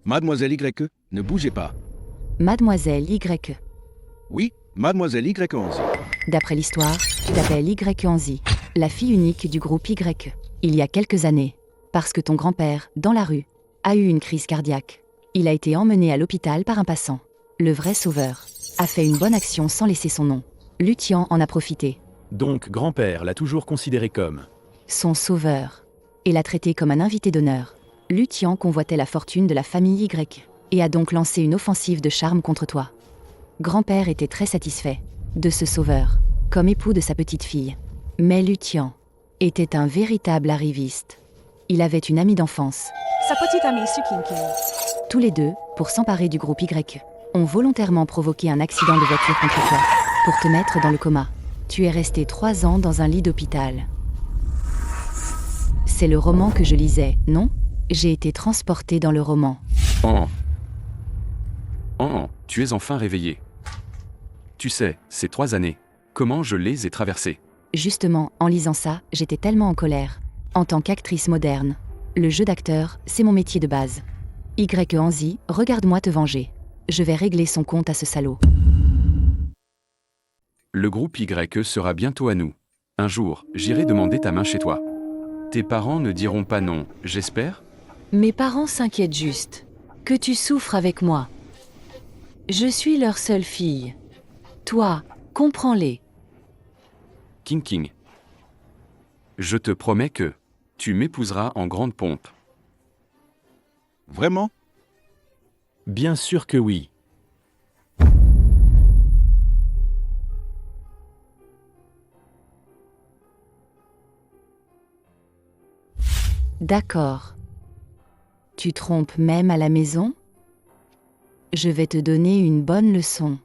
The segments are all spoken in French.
Mademoiselle Y, ne bougez pas. Mademoiselle Y. Oui, Mademoiselle Y Anzi. D'après l'histoire, tu t'appelles Y Anzi, la fille unique du groupe Y. Il y a quelques années, parce que ton grand-père, dans la rue, a eu une crise cardiaque. Il a été emmené à l'hôpital par un passant. Le vrai sauveur a fait une bonne action sans laisser son nom. Luthian en a profité. Donc grand-père l'a toujours considéré comme... Son sauveur. Et l'a traité comme un invité d'honneur. Luthian convoitait la fortune de la famille Y et a donc lancé une offensive de charme contre toi. Grand-père était très satisfait de ce sauveur, comme époux de sa petite-fille. Mais Luthian était un véritable arriviste. Il avait une amie d'enfance. Sa petite amie Sukinkin. Tous les deux, pour s'emparer du groupe Y, ont volontairement provoqué un accident de voiture contre toi, pour te mettre dans le coma. Tu es resté 3 ans dans un lit d'hôpital. C'est le roman que je lisais, non ? J'ai été transporté dans le roman. Tu es enfin réveillé. Tu sais, ces 3 années, comment je les ai traversées. Justement, en lisant ça, j'étais tellement en colère. En tant qu'actrice moderne, le jeu d'acteur, c'est mon métier de base. Y Anzi, regarde-moi te venger. Je vais régler son compte à ce salaud. Le groupe Y sera bientôt à nous. Un jour, j'irai demander ta main chez toi. Tes parents ne diront pas non, j'espère ? Mes parents s'inquiètent juste que tu souffres avec moi. Je suis leur seule fille. Toi, comprends-les. King. Je te promets que tu m'épouseras en grande pompe. Vraiment? Bien sûr que oui. D'accord. Tu trompes même à la maison ? Je vais te donner une bonne leçon.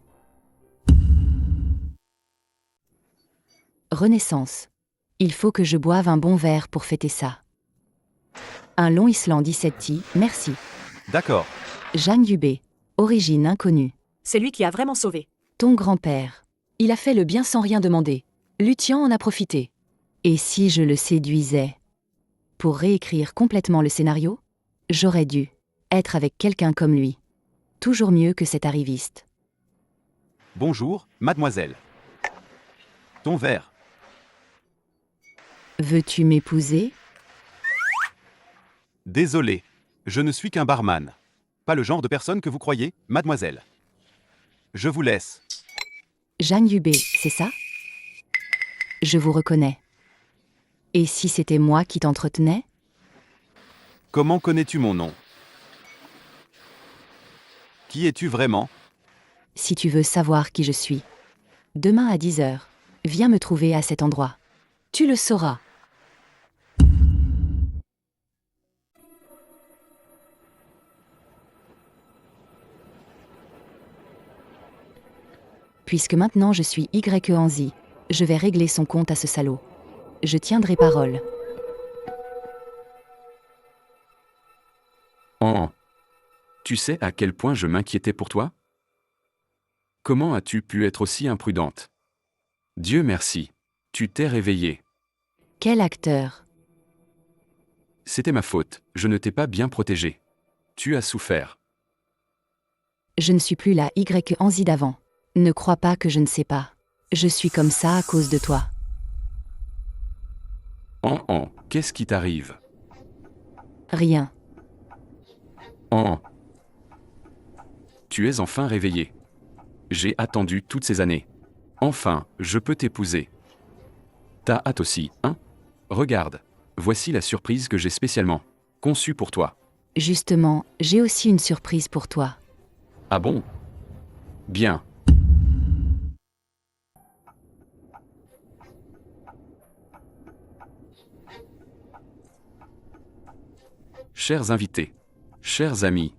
Renaissance. Il faut que je boive un bon verre pour fêter ça. Un long Island 17 merci. D'accord. Jeanne Dubé. Origine inconnue. C'est lui qui a vraiment sauvé. Ton grand-père. Il a fait le bien sans rien demander. Luthian en a profité. Et si je le séduisais ? Pour réécrire complètement le scénario, j'aurais dû être avec quelqu'un comme lui. Toujours mieux que cet arriviste. Bonjour, mademoiselle. Ton verre. Veux-tu m'épouser ? Désolé, je ne suis qu'un barman. Pas le genre de personne que vous croyez, mademoiselle. Je vous laisse. Jeanne Dubé, c'est ça ? Je vous reconnais. Et si c'était moi qui t'entretenais ? Comment connais-tu mon nom? Qui es-tu vraiment? Si tu veux savoir qui je suis. Demain à 10h, viens me trouver à cet endroit. Tu le sauras. Puisque maintenant je suis Y Anzi, je vais régler son compte à ce salaud. Je tiendrai parole. Tu sais à quel point je m'inquiétais pour toi ? Comment as-tu pu être aussi imprudente ? Dieu merci, tu t'es réveillée. Quel acteur ? C'était ma faute, je ne t'ai pas bien protégée. Tu as souffert. Je ne suis plus la Y Anzi d'avant. Ne crois pas que je ne sais pas. Je suis comme ça à cause de toi. Qu'est-ce qui t'arrive ? Rien. Tu es enfin réveillée. J'ai attendu toutes ces années. Enfin, je peux t'épouser. T'as hâte aussi, hein ? Regarde, voici la surprise que j'ai spécialement conçue pour toi. Justement, j'ai aussi une surprise pour toi. Ah bon ? Bien. Chers invités, chers amis,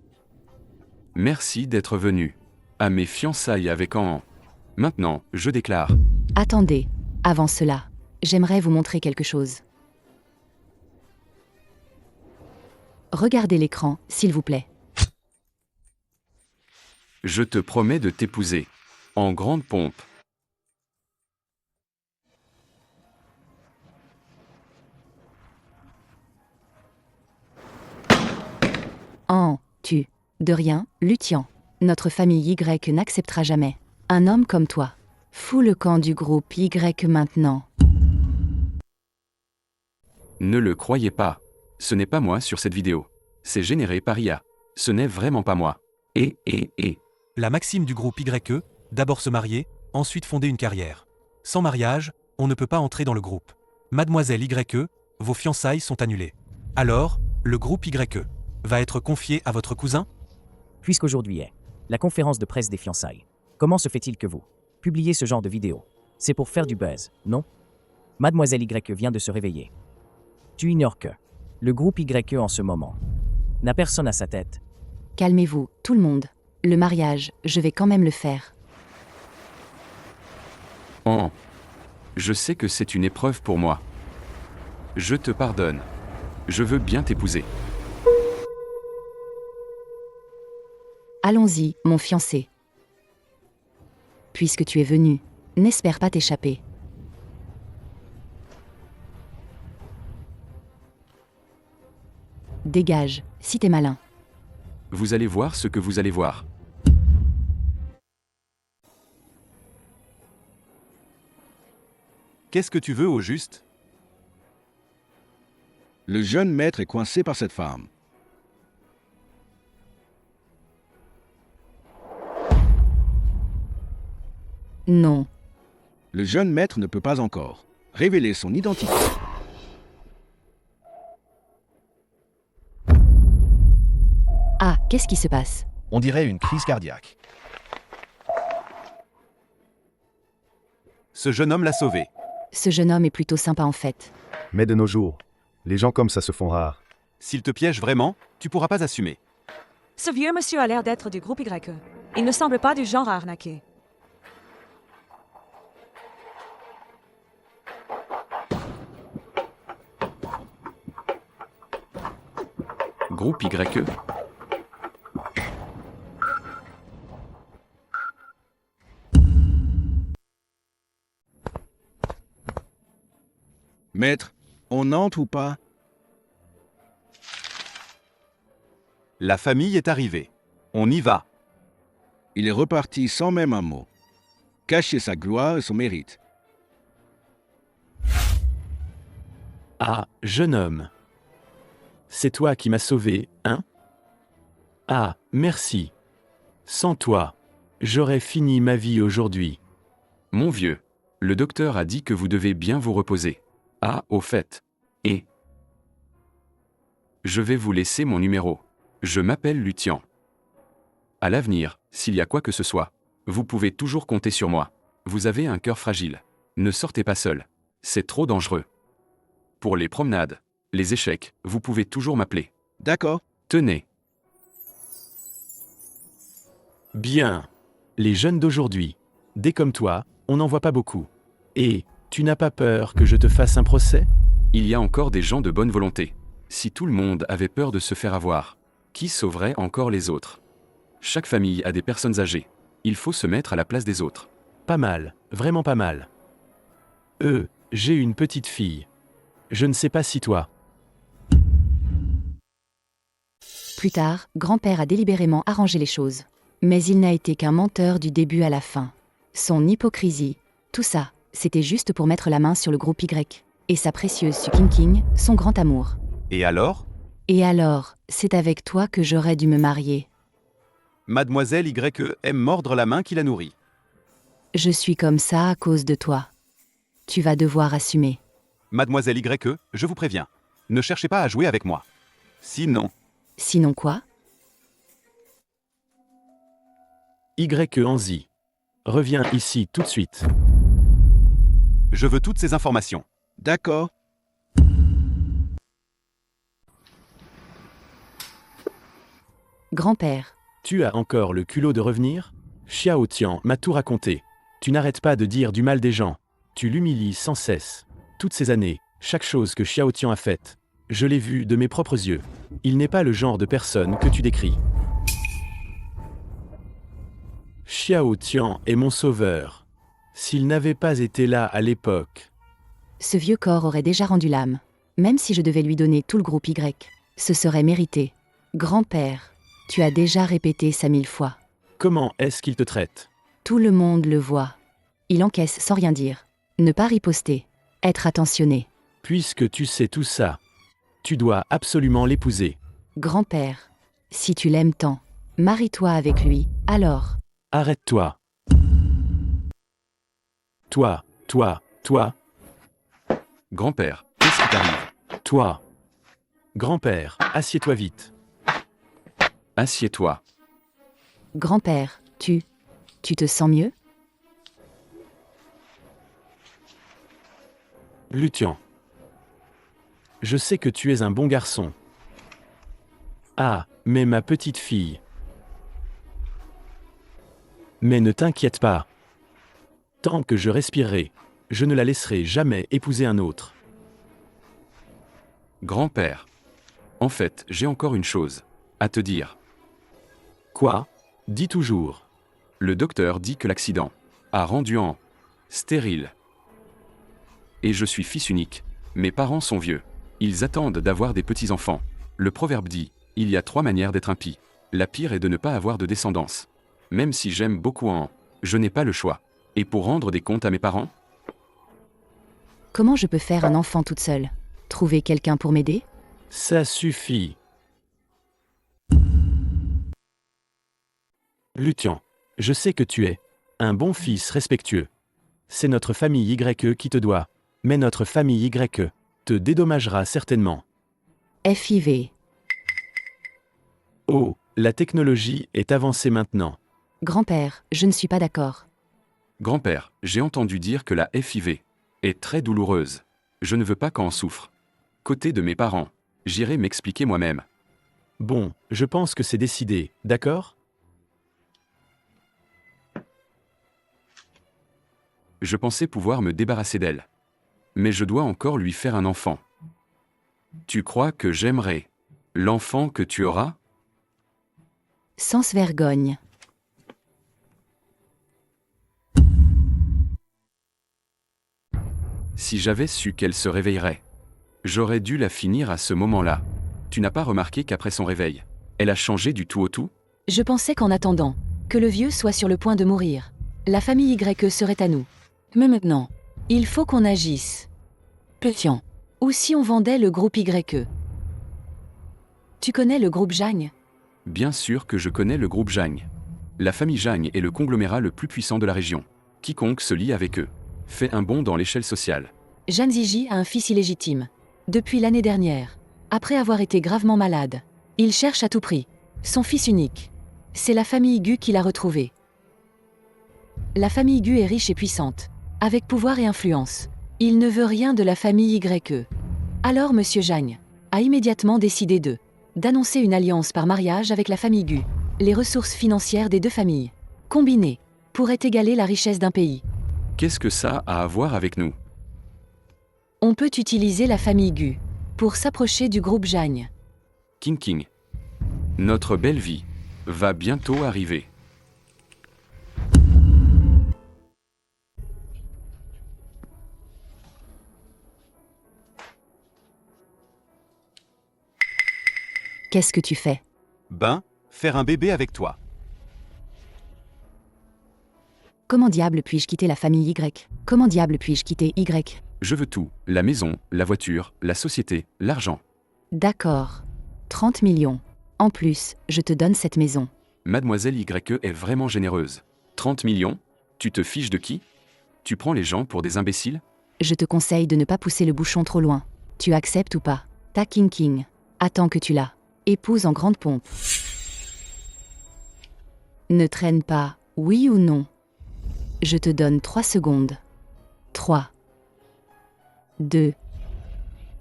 merci d'être venus à mes fiançailles avec An. Maintenant, je déclare. Attendez, avant cela, j'aimerais vous montrer quelque chose. Regardez l'écran, s'il vous plaît. Je te promets de t'épouser en grande pompe. De rien, Lutian. Notre famille Y n'acceptera jamais un homme comme toi. Fous le camp du groupe Y maintenant. Ne le croyez pas. Ce n'est pas moi sur cette vidéo. C'est généré par IA. Ce n'est vraiment pas moi. Et. La maxime du groupe YE, d'abord se marier, ensuite fonder une carrière. Sans mariage, on ne peut pas entrer dans le groupe. Mademoiselle YE, vos fiançailles sont annulées. Alors, le groupe YE va être confié à votre cousin? Puisqu'aujourd'hui est la conférence de presse des fiançailles, comment se fait-il que vous publiez ce genre de vidéo? C'est pour faire du buzz, non? Mademoiselle YE vient de se réveiller. Tu ignores que le groupe YE en ce moment n'a personne à sa tête. Calmez-vous, tout le monde. Le mariage, je vais quand même le faire. Oh. Je sais que c'est une épreuve pour moi. Je te pardonne. Je veux bien t'épouser. Allons-y, mon fiancé. Puisque tu es venu, n'espère pas t'échapper. Dégage, si t'es malin. Vous allez voir ce que vous allez voir. Qu'est-ce que tu veux au juste? Le jeune maître est coincé par cette femme. Non. Le jeune maître ne peut pas encore révéler son identité. Ah, qu'est-ce qui se passe? On dirait une crise cardiaque. Ce jeune homme l'a sauvé. Ce jeune homme est plutôt sympa en fait. Mais de nos jours, les gens comme ça se font rares. S'il te piège vraiment, tu pourras pas assumer. Ce vieux monsieur a l'air d'être du groupe YE. Il ne semble pas du genre à arnaquer. Groupe YE. Maître, on entre ou pas? La famille est arrivée. On y va. Il est reparti sans même un mot. Cacher sa gloire et son mérite. Ah, jeune homme. C'est toi qui m'as sauvé, hein? Ah, merci. Sans toi, j'aurais fini ma vie aujourd'hui. Mon vieux, le docteur a dit que vous devez bien vous reposer. Ah, au fait. Et je vais vous laisser mon numéro. Je m'appelle Lutian. À l'avenir, s'il y a quoi que ce soit, vous pouvez toujours compter sur moi. Vous avez un cœur fragile. Ne sortez pas seul. C'est trop dangereux. Pour les promenades, les échecs, vous pouvez toujours m'appeler. D'accord. Tenez. Bien. Les jeunes d'aujourd'hui, des comme toi, on n'en voit pas beaucoup. Et tu n'as pas peur que je te fasse un procès? Il y a encore des gens de bonne volonté. Si tout le monde avait peur de se faire avoir, qui sauverait encore les autres? Chaque famille a des personnes âgées. Il faut se mettre à la place des autres. Pas mal, vraiment pas mal. J'ai une petite fille. Je ne sais pas si toi. Plus tard, grand-père a délibérément arrangé les choses. Mais il n'a été qu'un menteur du début à la fin. Son hypocrisie, tout ça, c'était juste pour mettre la main sur le groupe Y. Et sa précieuse Sukinking, son grand amour. Et alors? Et alors, c'est avec toi que j'aurais dû me marier. Mademoiselle YE aime mordre la main qui la nourrit. Je suis comme ça à cause de toi. Tu vas devoir assumer. Mademoiselle YE, je vous préviens. Ne cherchez pas à jouer avec moi. Sinon, Sinon quoi? YE Anzi. Reviens ici tout de suite. je veux toutes ces informations. D'accord. Grand-père, Tu as encore le culot de revenir? Xiao Tian m'a tout raconté. Tu n'arrêtes pas de dire du mal des gens. Tu l'humilies sans cesse. Toutes ces années, chaque chose que Xiao Tian a faite, je l'ai vu de mes propres yeux. Il n'est pas le genre de personne que tu décris. Xiao Tian est mon sauveur. S'il n'avait pas été là à l'époque, ce vieux corps aurait déjà rendu l'âme. Même si je devais lui donner tout le groupe Y, ce serait mérité. Grand-père, Tu as déjà répété ça 1000 fois. Comment est-ce qu'il te traite? Tout le monde le voit. Il encaisse sans rien dire. Ne pas riposter. Être attentionné. Puisque tu sais tout ça, tu dois absolument l'épouser. Grand-père. Si tu l'aimes tant, marie-toi avec lui, alors. Arrête-toi. Toi. Grand-père, qu'est-ce qui t'arrive? Toi. Grand-père, assieds-toi vite. Assieds-toi. Grand-père, tu te sens mieux? Lutien. Je sais que tu es un bon garçon. Ah, mais ma petite fille. Mais ne t'inquiète pas. Tant que je respirerai, je ne la laisserai jamais épouser un autre. Grand-père. En fait, j'ai encore une chose à te dire. Quoi? Dis toujours. Le docteur dit que l'accident a rendu en stérile. Et je suis fils unique. Mes parents sont vieux. Ils attendent d'avoir des petits-enfants. Le proverbe dit, il y a 3 manières d'être impie. La pire est de ne pas avoir de descendance. Même si j'aime beaucoup je n'ai pas le choix. Et pour rendre des comptes à mes parents? Comment je peux faire un enfant toute seule? Trouver quelqu'un pour m'aider? Ça suffit. Lutien, je sais que tu es un bon fils respectueux. C'est notre famille YE qui te doit, mais notre famille YE te dédommagera certainement. FIV. Oh, la technologie est avancée maintenant. Grand-père, je ne suis pas d'accord. Grand-père, j'ai entendu dire que la FIV est très douloureuse. Je ne veux pas qu'en souffre. Côté de mes parents, j'irai m'expliquer moi-même. Bon, je pense que c'est décidé, d'accord? Je pensais pouvoir me débarrasser d'elle. Mais je dois encore lui faire un enfant. Tu crois que j'aimerais l'enfant que tu auras? Sans vergogne. Si j'avais su qu'elle se réveillerait, j'aurais dû la finir à ce moment-là. Tu n'as pas remarqué qu'après son réveil, elle a changé du tout au tout? Je pensais qu'en attendant, que le vieux soit sur le point de mourir, la famille YE serait à nous. Mais maintenant, il faut qu'on agisse. Tiens, ou si on vendait le groupe YE? Tu connais le groupe Jagne? Bien sûr que je connais le groupe Jagne. La famille Jagne est le conglomérat le plus puissant de la région. Quiconque se lie avec eux fait un bond dans l'échelle sociale. Jeanne Zigi a un fils illégitime. Depuis l'année dernière, après avoir été gravement malade, il cherche à tout prix son fils unique. C'est la famille Gu qui l'a retrouvé. La famille Gu est riche et puissante, avec pouvoir et influence. Il ne veut rien de la famille YE. Alors Monsieur Jagne a immédiatement décidé d'annoncer une alliance par mariage avec la famille Gu. Les ressources financières des deux familles, combinées, pourraient égaler la richesse d'un pays. Qu'est-ce que ça a à voir avec nous? On peut utiliser la famille Gu pour s'approcher du groupe Jagne. King. Notre belle vie va bientôt arriver. Qu'est-ce que tu fais? Faire un bébé avec toi. Comment diable puis-je quitter la famille Y? Comment diable puis-je quitter Y? Je veux tout, la maison, la voiture, la société, l'argent. D'accord. 30 millions. En plus, je te donne cette maison. Mademoiselle YE est vraiment généreuse. 30 millions? Tu te fiches de qui? Tu prends les gens pour des imbéciles? Je te conseille de ne pas pousser le bouchon trop loin. Tu acceptes ou pas? Ta King. Attends que tu la épouses en grande pompe. Ne traîne pas, oui ou non? Je te donne 3 secondes. 3. 2.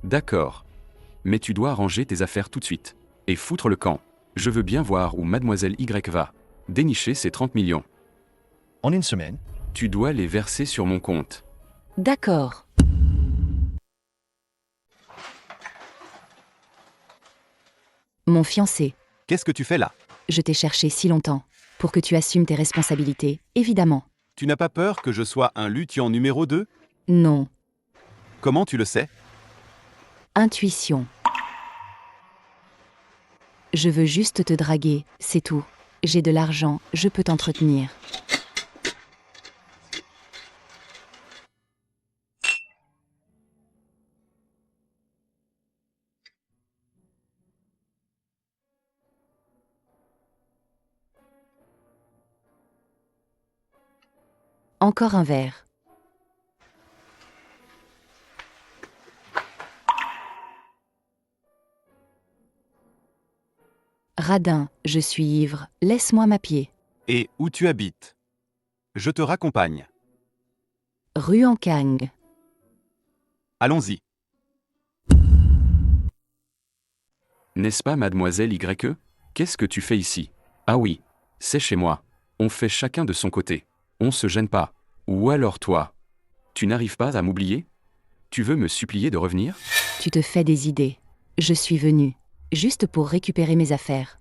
D'accord. Mais tu dois ranger tes affaires tout de suite. Et foutre le camp. Je veux bien voir où Mademoiselle Y va dénicher ces 30 millions. En une semaine, Tu dois les verser sur mon compte. D'accord. Mon fiancé, Qu'est-ce que tu fais là? je t'ai cherché si longtemps. Pour que tu assumes tes responsabilités, évidemment. Tu n'as pas peur que je sois un luthier numéro 2? Non. Comment tu le sais? Intuition. Je veux juste te draguer, c'est tout. J'ai de l'argent, je peux t'entretenir. Encore un verre. Radin, je suis ivre, laisse-moi m'appier. Et où tu habites? Je te raccompagne. Rue en Kang. Allons-y. N'est-ce pas, mademoiselle YE? Qu'est-ce que tu fais ici? Ah oui, c'est chez moi. On fait chacun de son côté. On se gêne pas. Ou alors toi? Tu n'arrives pas à m'oublier? Tu veux me supplier de revenir? Tu te fais des idées. Je suis venue, juste pour récupérer mes affaires.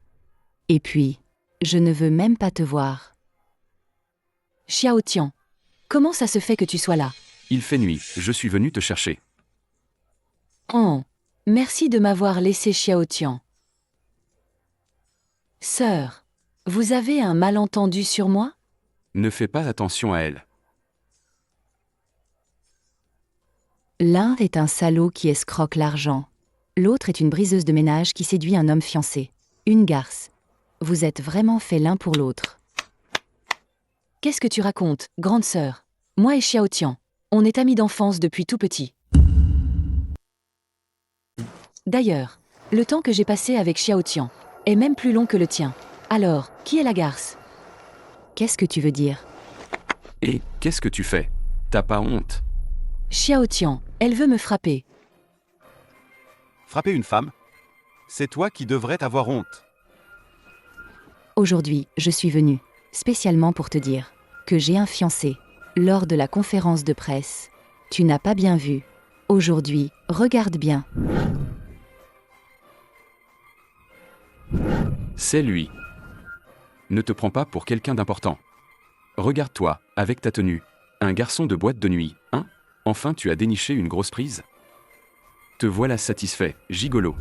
Et puis, je ne veux même pas te voir. Xiao Tian, comment ça se fait que tu sois là? Il fait nuit, je suis venu te chercher. Oh, merci de m'avoir laissé Xiao Tian. Sœur, vous avez un malentendu sur moi? Ne fais pas attention à elle. L'un est un salaud qui escroque l'argent. L'autre est une briseuse de ménage qui séduit un homme fiancé. Une garce. Vous êtes vraiment faits l'un pour l'autre. Qu'est-ce que tu racontes, grande sœur? Moi et Xiao Tian, on est amis d'enfance depuis tout petit. D'ailleurs, le temps que j'ai passé avec Xiao Tian est même plus long que le tien. Alors, qui est la garce? Qu'est-ce que tu veux dire? Et qu'est-ce que tu fais? T'as pas honte? Xiao Tian, elle veut me frapper. Frapper une femme? C'est toi qui devrais avoir honte. Aujourd'hui, je suis venue, spécialement pour te dire que j'ai un fiancé. Lors de la conférence de presse, tu n'as pas bien vu. Aujourd'hui, regarde bien. C'est lui. Ne te prends pas pour quelqu'un d'important. Regarde-toi, avec ta tenue. Un garçon de boîte de nuit, hein? Enfin tu as déniché une grosse prise? Te voilà satisfait, gigolo.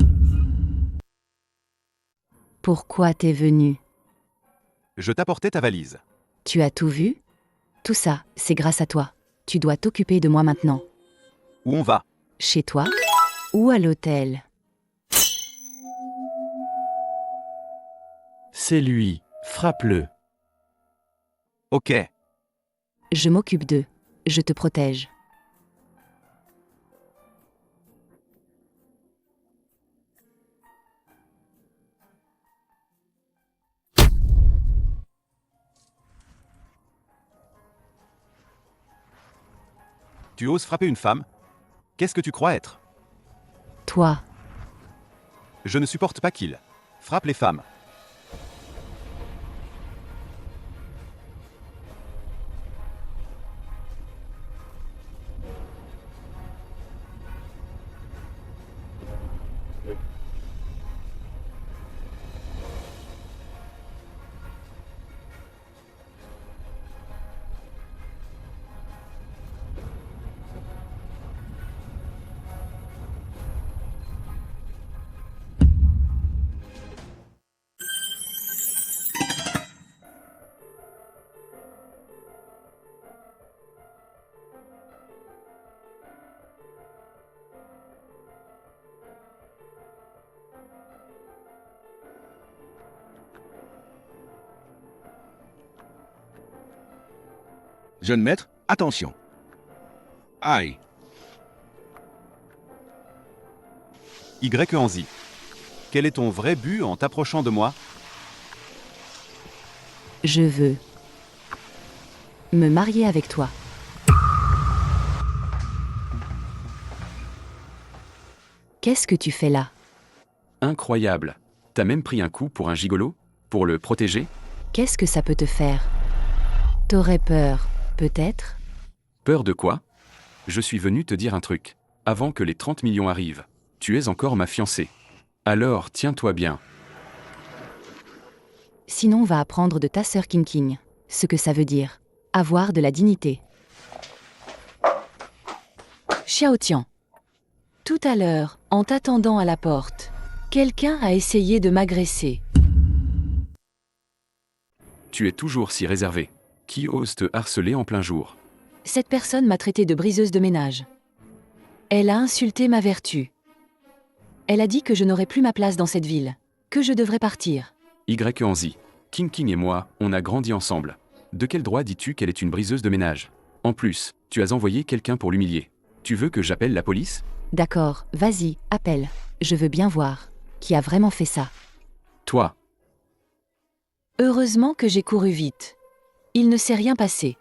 Pourquoi t'es venu? Je t'apportais ta valise. Tu as tout vu? Tout ça, c'est grâce à toi. Tu dois t'occuper de moi maintenant. Où on va? Chez toi? Ou à l'hôtel? C'est lui, frappe-le. Ok. Je m'occupe d'eux. Je te protège. Tu oses frapper une femme? Qu'est-ce que tu crois être? Toi, Je ne supporte pas qu'il frappe les femmes. Jeune maître, attention. Aïe. Y Anzi. Quel est ton vrai but en t'approchant de moi? je veux me marier avec toi. Qu'est-ce que tu fais là? Incroyable. T'as même pris un coup pour un gigolo? Pour le protéger? Qu'est-ce que ça peut te faire? T'aurais peur, peut-être? Peur de quoi? Je suis venu te dire un truc. Avant que les 30 millions arrivent, tu es encore ma fiancée. Alors tiens-toi bien. Sinon, va apprendre de ta sœur King King ce que ça veut dire. Avoir de la dignité. Xiao Tian. Tout à l'heure, en t'attendant à la porte, Quelqu'un a essayé de m'agresser. Tu es toujours si réservé. Qui ose te harceler en plein jour? Cette personne m'a traité de briseuse de ménage. Elle a insulté ma vertu. Elle a dit que je n'aurais plus ma place dans cette ville, que je devrais partir. Y Anzi. King et moi, on a grandi ensemble. De quel droit dis-tu qu'elle est une briseuse de ménage? En plus, tu as envoyé quelqu'un pour l'humilier. Tu veux que j'appelle la police? D'accord, vas-y, appelle. Je veux bien voir. Qui a vraiment fait ça? Toi. Heureusement que j'ai couru vite. Il ne s'est rien passé.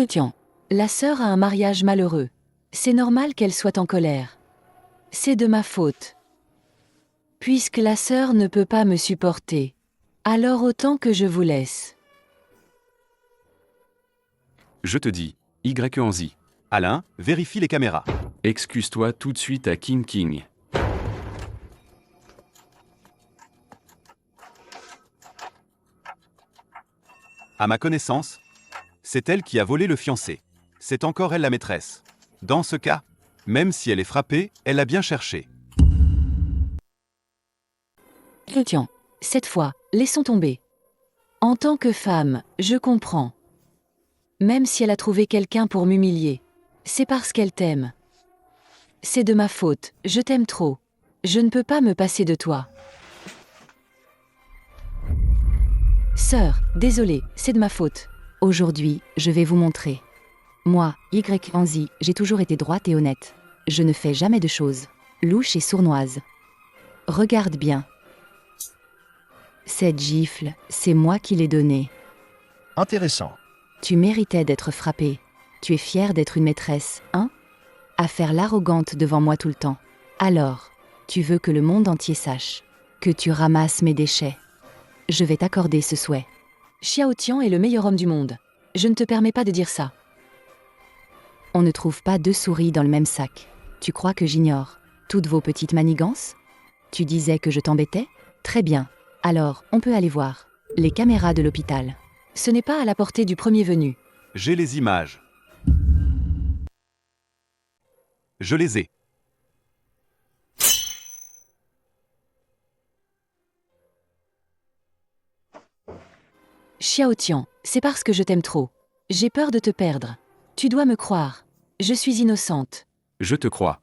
Tiens, la sœur a un mariage malheureux. C'est normal qu'elle soit en colère. C'est de ma faute. Puisque la sœur ne peut pas me supporter, alors autant que je vous laisse. Je te dis, Y Anzi. Alain, vérifie les caméras. Excuse-toi tout de suite à King. À ma connaissance, c'est elle qui a volé le fiancé. C'est encore elle la maîtresse. Dans ce cas, même si elle est frappée, elle a bien cherché. Tiens, cette fois, laissons tomber. En tant que femme, je comprends. Même si elle a trouvé quelqu'un pour m'humilier, c'est parce qu'elle t'aime. C'est de ma faute, je t'aime trop. Je ne peux pas me passer de toi. Sœur, désolée, c'est de ma faute. Aujourd'hui, je vais vous montrer. Moi, Y Anzi, j'ai toujours été droite et honnête. Je ne fais jamais de choses louches et sournoises. Regarde bien. Cette gifle, c'est moi qui l'ai donnée. Intéressant. Tu méritais d'être frappée. Tu es fière d'être une maîtresse, hein? À faire l'arrogante devant moi tout le temps. Alors, tu veux que le monde entier sache que tu ramasses mes déchets. Je vais t'accorder ce souhait. Xiao Tian est le meilleur homme du monde. Je ne te permets pas de dire ça. On ne trouve pas deux souris dans le même sac. Tu crois que j'ignore toutes vos petites manigances? Tu disais que je t'embêtais? Très bien. Alors, on peut aller voir les caméras de l'hôpital. Ce n'est pas à la portée du premier venu. J'ai les images. Je les ai. Xiao Tian, c'est parce que je t'aime trop. J'ai peur de te perdre. Tu dois me croire. Je suis innocente. Je te crois.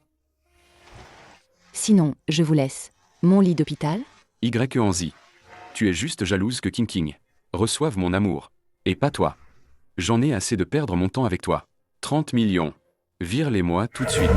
Sinon, je vous laisse. Mon lit d'hôpital? Y Anzi. Tu es juste jalouse que King reçoive mon amour. Et pas toi. J'en ai assez de perdre mon temps avec toi. 30 millions. Vire-les-moi tout de suite.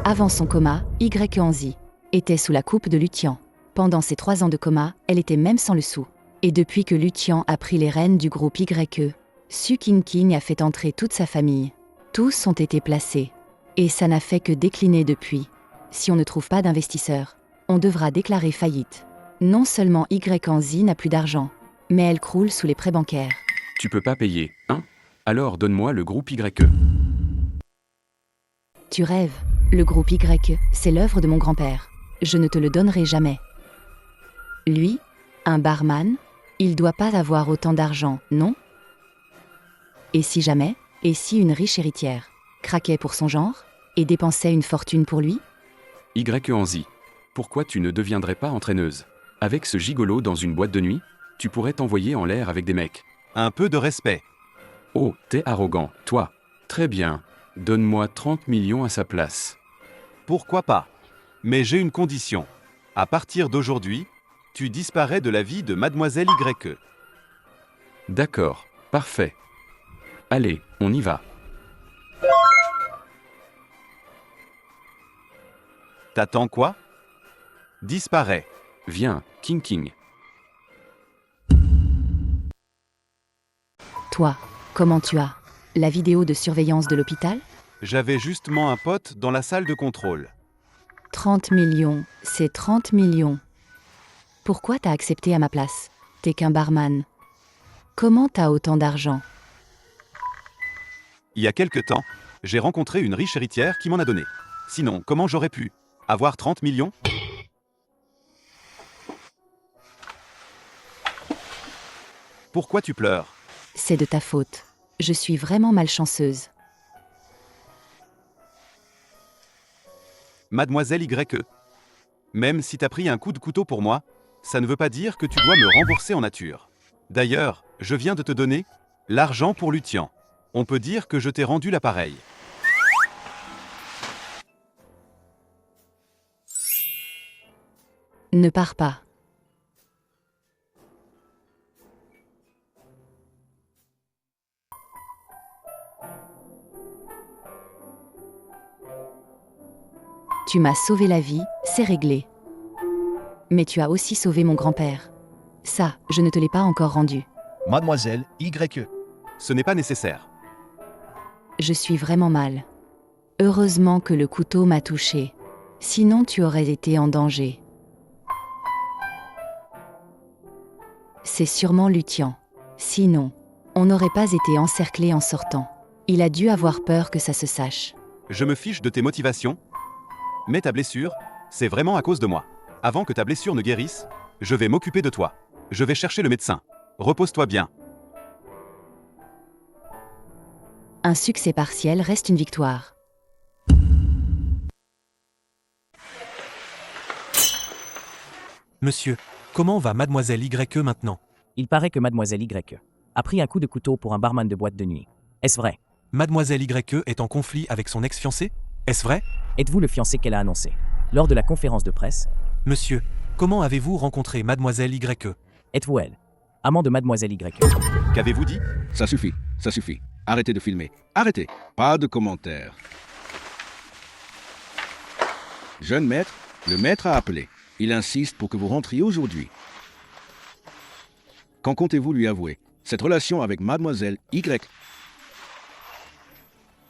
Avant son coma, Y Anzi était sous la coupe de Lutian. Pendant ses 3 ans de coma, elle était même sans le sou. Et depuis que Lutian a pris les rênes du groupe YE, Su King a fait entrer toute sa famille. Tous ont été placés. Et ça n'a fait que décliner depuis. Si on ne trouve pas d'investisseurs, on devra déclarer faillite. Non seulement Y Anzi n'a plus d'argent, mais elle croule sous les prêts bancaires. Tu peux pas payer, hein? Alors donne-moi le groupe YE. Tu rêves. Le groupe YE, c'est l'œuvre de mon grand-père. Je ne te le donnerai jamais. Lui, un barman, il doit pas avoir autant d'argent, non? Et si jamais, et si une riche héritière craquait pour son genre et dépensait une fortune pour lui? Y Anzi. Pourquoi tu ne deviendrais pas entraîneuse? Avec ce gigolo dans une boîte de nuit, tu pourrais t'envoyer en l'air avec des mecs. Un peu de respect. Oh, t'es arrogant, toi. Très bien. Donne-moi 30 millions à sa place. Pourquoi pas? Mais j'ai une condition. À partir d'aujourd'hui, tu disparais de la vie de Mademoiselle YE. D'accord, parfait. Allez, on y va. T'attends quoi? Disparais. Viens, King. Toi, comment tu as? La vidéo de surveillance de l'hôpital? J'avais justement un pote dans la salle de contrôle. 30 millions, c'est 30 millions. Pourquoi t'as accepté à ma place? T'es qu'un barman. Comment t'as autant d'argent? Il y a quelque temps, j'ai rencontré une riche héritière qui m'en a donné. Sinon, comment j'aurais pu avoir 30 millions? Pourquoi tu pleures? C'est de ta faute. Je suis vraiment malchanceuse. Mademoiselle YE. Même si t'as pris un coup de couteau pour moi, ça ne veut pas dire que tu dois me rembourser en nature. D'ailleurs, je viens de te donner l'argent pour Lutien. On peut dire que je t'ai rendu l'appareil. Ne pars pas. Tu m'as sauvé la vie, c'est réglé. Mais tu as aussi sauvé mon grand-père. Ça, je ne te l'ai pas encore rendu. Mademoiselle YE. Ce n'est pas nécessaire. Je suis vraiment mal. Heureusement que le couteau m'a touché. Sinon tu aurais été en danger. C'est sûrement Lutien. Sinon, on n'aurait pas été encerclé en sortant. Il a dû avoir peur que ça se sache. Je me fiche de tes motivations. Mais ta blessure, c'est vraiment à cause de moi. Avant que ta blessure ne guérisse, je vais m'occuper de toi. Je vais chercher le médecin. Repose-toi bien. Un succès partiel reste une victoire. Monsieur, comment va Mademoiselle YE maintenant? Il paraît que Mademoiselle YE a pris un coup de couteau pour un barman de boîte de nuit. Est-ce vrai? Mademoiselle YE est en conflit avec son ex-fiancé? Est-ce vrai? Êtes-vous le fiancé qu'elle a annoncé lors de la conférence de presse? Monsieur, comment avez-vous rencontré Mademoiselle YE? Êtes-vous elle, amant de Mademoiselle YE? Qu'avez-vous dit? Ça suffit, ça suffit. Arrêtez de filmer. Arrêtez. Pas de commentaires. Jeune maître, le maître a appelé. Il insiste pour que vous rentriez aujourd'hui. Quand comptez-vous lui avouer cette relation avec Mademoiselle Y?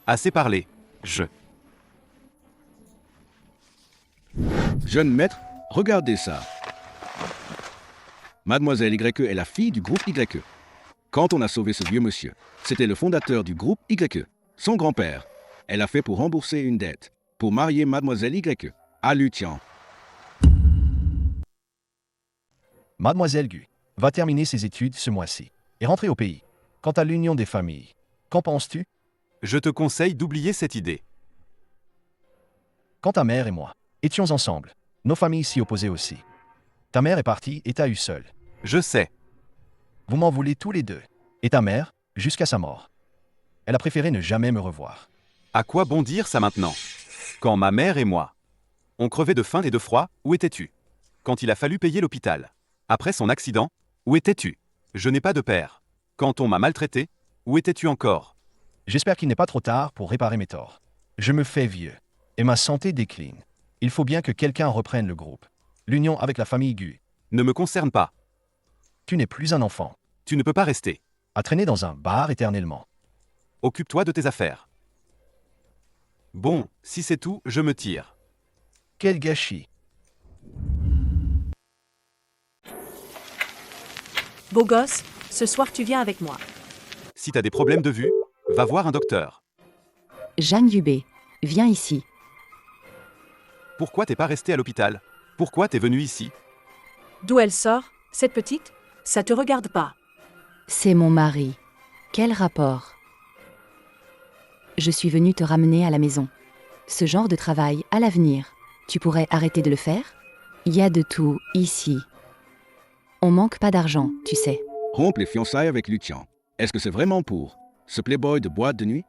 Assez parlé. Jeune maître, regardez ça. Mademoiselle YE est la fille du groupe YE. Quand on a sauvé ce vieux monsieur, c'était le fondateur du groupe YE, son grand-père. Elle a fait pour rembourser une dette, pour marier Mademoiselle YE à Lutien. Mademoiselle Gu va terminer ses études ce mois-ci et rentrer au pays. Quant à l'union des familles, qu'en penses-tu? Je te conseille d'oublier cette idée. Quand ta mère et moi étions ensemble, nos familles s'y opposaient aussi. Ta mère est partie et t'a eu seule. Je sais. Vous m'en voulez tous les deux. Et ta mère, jusqu'à sa mort. Elle a préféré ne jamais me revoir. À quoi bon dire ça maintenant? Quand ma mère et moi, on crevait de faim et de froid, où étais-tu? Quand il a fallu payer l'hôpital, après son accident, où étais-tu? Je n'ai pas de père. Quand on m'a maltraité, où étais-tu encore? J'espère qu'il n'est pas trop tard pour réparer mes torts. Je me fais vieux, et ma santé décline. Il faut bien que quelqu'un reprenne le groupe. L'union avec la famille Gu ne me concerne pas. Tu n'es plus un enfant. Tu ne peux pas rester à traîner dans un bar éternellement. Occupe-toi de tes affaires. Bon, si c'est tout, je me tire. Quel gâchis. Beau gosse, ce soir tu viens avec moi. Si t'as des problèmes de vue, va voir un docteur. Jeanne Dubé, viens ici. Pourquoi t'es pas resté à l'hôpital? Pourquoi t'es venu ici? D'où elle sort, cette petite? Ça te regarde pas. C'est mon mari. Quel rapport? Je suis venue te ramener à la maison. Ce genre de travail, à l'avenir, tu pourrais arrêter de le faire? Il y a de tout, ici. On manque pas d'argent, tu sais. Rompre les fiançailles avec Lutien. Est-ce que c'est vraiment pour ce playboy de boîte de nuit?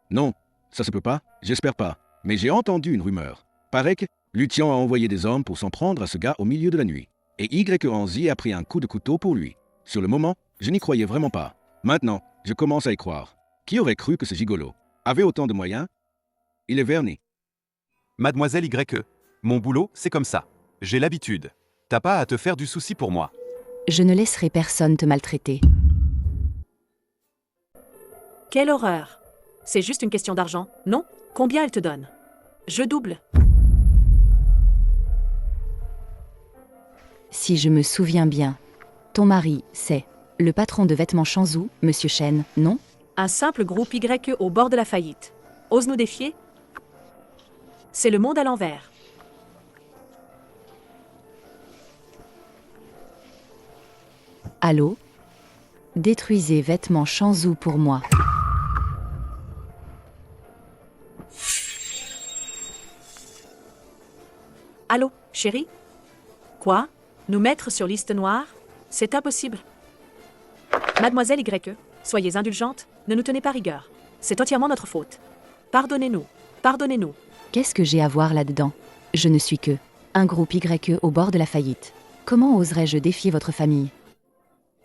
Non, ça se peut pas, j'espère pas. Mais j'ai entendu une rumeur. Paraît que Lutien a envoyé des hommes pour s'en prendre à ce gars au milieu de la nuit. Et Y Anzi a pris un coup de couteau pour lui. Sur le moment, je n'y croyais vraiment pas. Maintenant, je commence à y croire. Qui aurait cru que ce gigolo avait autant de moyens? Il est verni. Mademoiselle YE, mon boulot, c'est comme ça. J'ai l'habitude. T'as pas à te faire du souci pour moi. Je ne laisserai personne te maltraiter. Quelle horreur. C'est juste une question d'argent, non? Combien elle te donne? Je double. Si je me souviens bien, ton mari, c'est le patron de vêtements Chanzou, Monsieur Chen, non? Un simple groupe YE au bord de la faillite. Ose nous défier? C'est le monde à l'envers. Allô? Détruisez vêtements Chanzou pour moi. Allô, chérie? Quoi? Nous mettre sur liste noire? C'est impossible. Mademoiselle YE, soyez indulgente, ne nous tenez pas rigueur. C'est entièrement notre faute. Pardonnez-nous, pardonnez-nous. Qu'est-ce que j'ai à voir là-dedans? Je ne suis que un groupe YE au bord de la faillite. Comment oserais-je défier votre famille?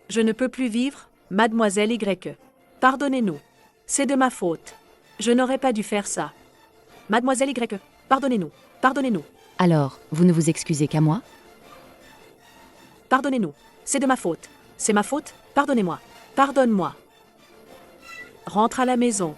Je ne peux plus vivre, mademoiselle YE. Pardonnez-nous. C'est de ma faute. Je n'aurais pas dû faire ça. Mademoiselle YE, pardonnez-nous, pardonnez-nous, Alors, vous ne vous excusez qu'à moi? pardonnez-nous. C'est de ma faute. C'est ma faute, pardonnez-moi. Pardonne-moi. Rentre à la maison.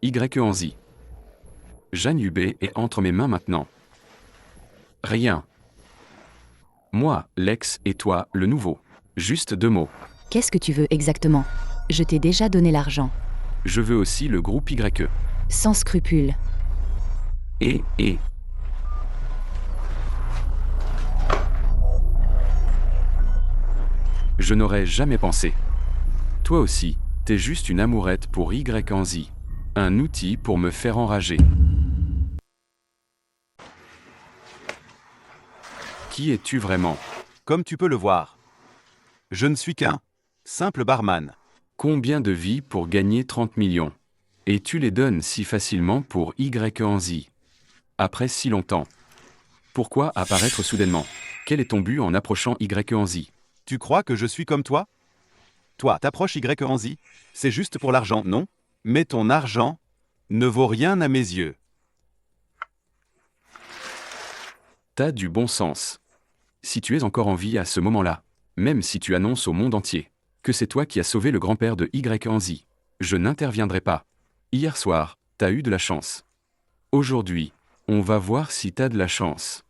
YE Anzi. Jeanne Hubé est entre mes mains maintenant. Rien. Moi, l'ex, et toi, le nouveau. Juste 2 mots. Qu'est-ce que tu veux exactement? Je t'ai déjà donné l'argent. Je veux aussi le groupe YE. Sans scrupule. Et. Je n'aurais jamais pensé. Toi aussi, t'es juste une amourette pour YE Anzi. Un outil pour me faire enrager. Qui es-tu vraiment? Comme tu peux le voir. Je ne suis qu'un simple barman. Combien de vies pour gagner 30 millions? Et tu les donnes si facilement pour YE Anzi. Après si longtemps. Pourquoi apparaître soudainement? Quel est ton but en approchant YE Anzi? Tu crois que je suis comme toi? Toi, t'approches YE Anzi, c'est juste pour l'argent, non? Mais ton argent ne vaut rien à mes yeux. T'as du bon sens. Si tu es encore en vie à ce moment-là, même si tu annonces au monde entier que c'est toi qui as sauvé le grand-père de YE Anzi, je n'interviendrai pas. Hier soir, t'as eu de la chance. Aujourd'hui, on va voir si t'as de la chance.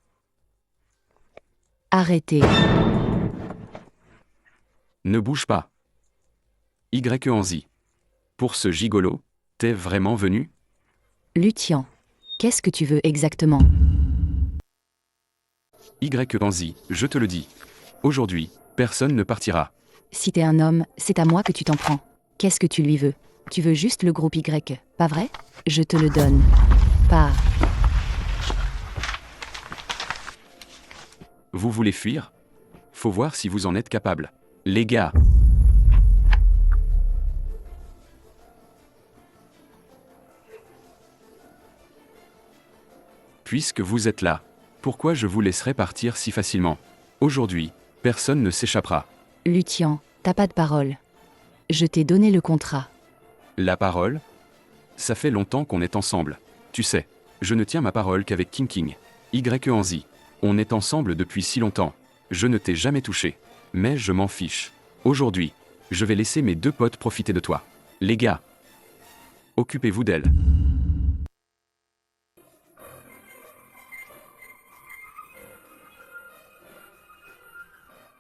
Arrêtez. Ne bouge pas. YE Anzi. Pour ce gigolo, t'es vraiment venu? Lutien. Qu'est-ce que tu veux exactement? YE Anzi, je te le dis. Aujourd'hui, personne ne partira. Si t'es un homme, c'est à moi que tu t'en prends. Qu'est-ce que tu lui veux? Tu veux juste le groupe Y, pas vrai? Je te le donne. Pas. Vous voulez fuir? Faut voir si vous en êtes capable. Les gars. Puisque vous êtes là, pourquoi je vous laisserai partir si facilement? Aujourd'hui, personne ne s'échappera. Lutien, t'as pas de parole. Je t'ai donné le contrat. La parole? Ça fait longtemps qu'on est ensemble. Tu sais, je ne tiens ma parole qu'avec King King. YE Anzi. On est ensemble depuis si longtemps. Je ne t'ai jamais touché. Mais je m'en fiche. Aujourd'hui, je vais laisser mes 2 potes profiter de toi. Les gars. Occupez-vous d'elle.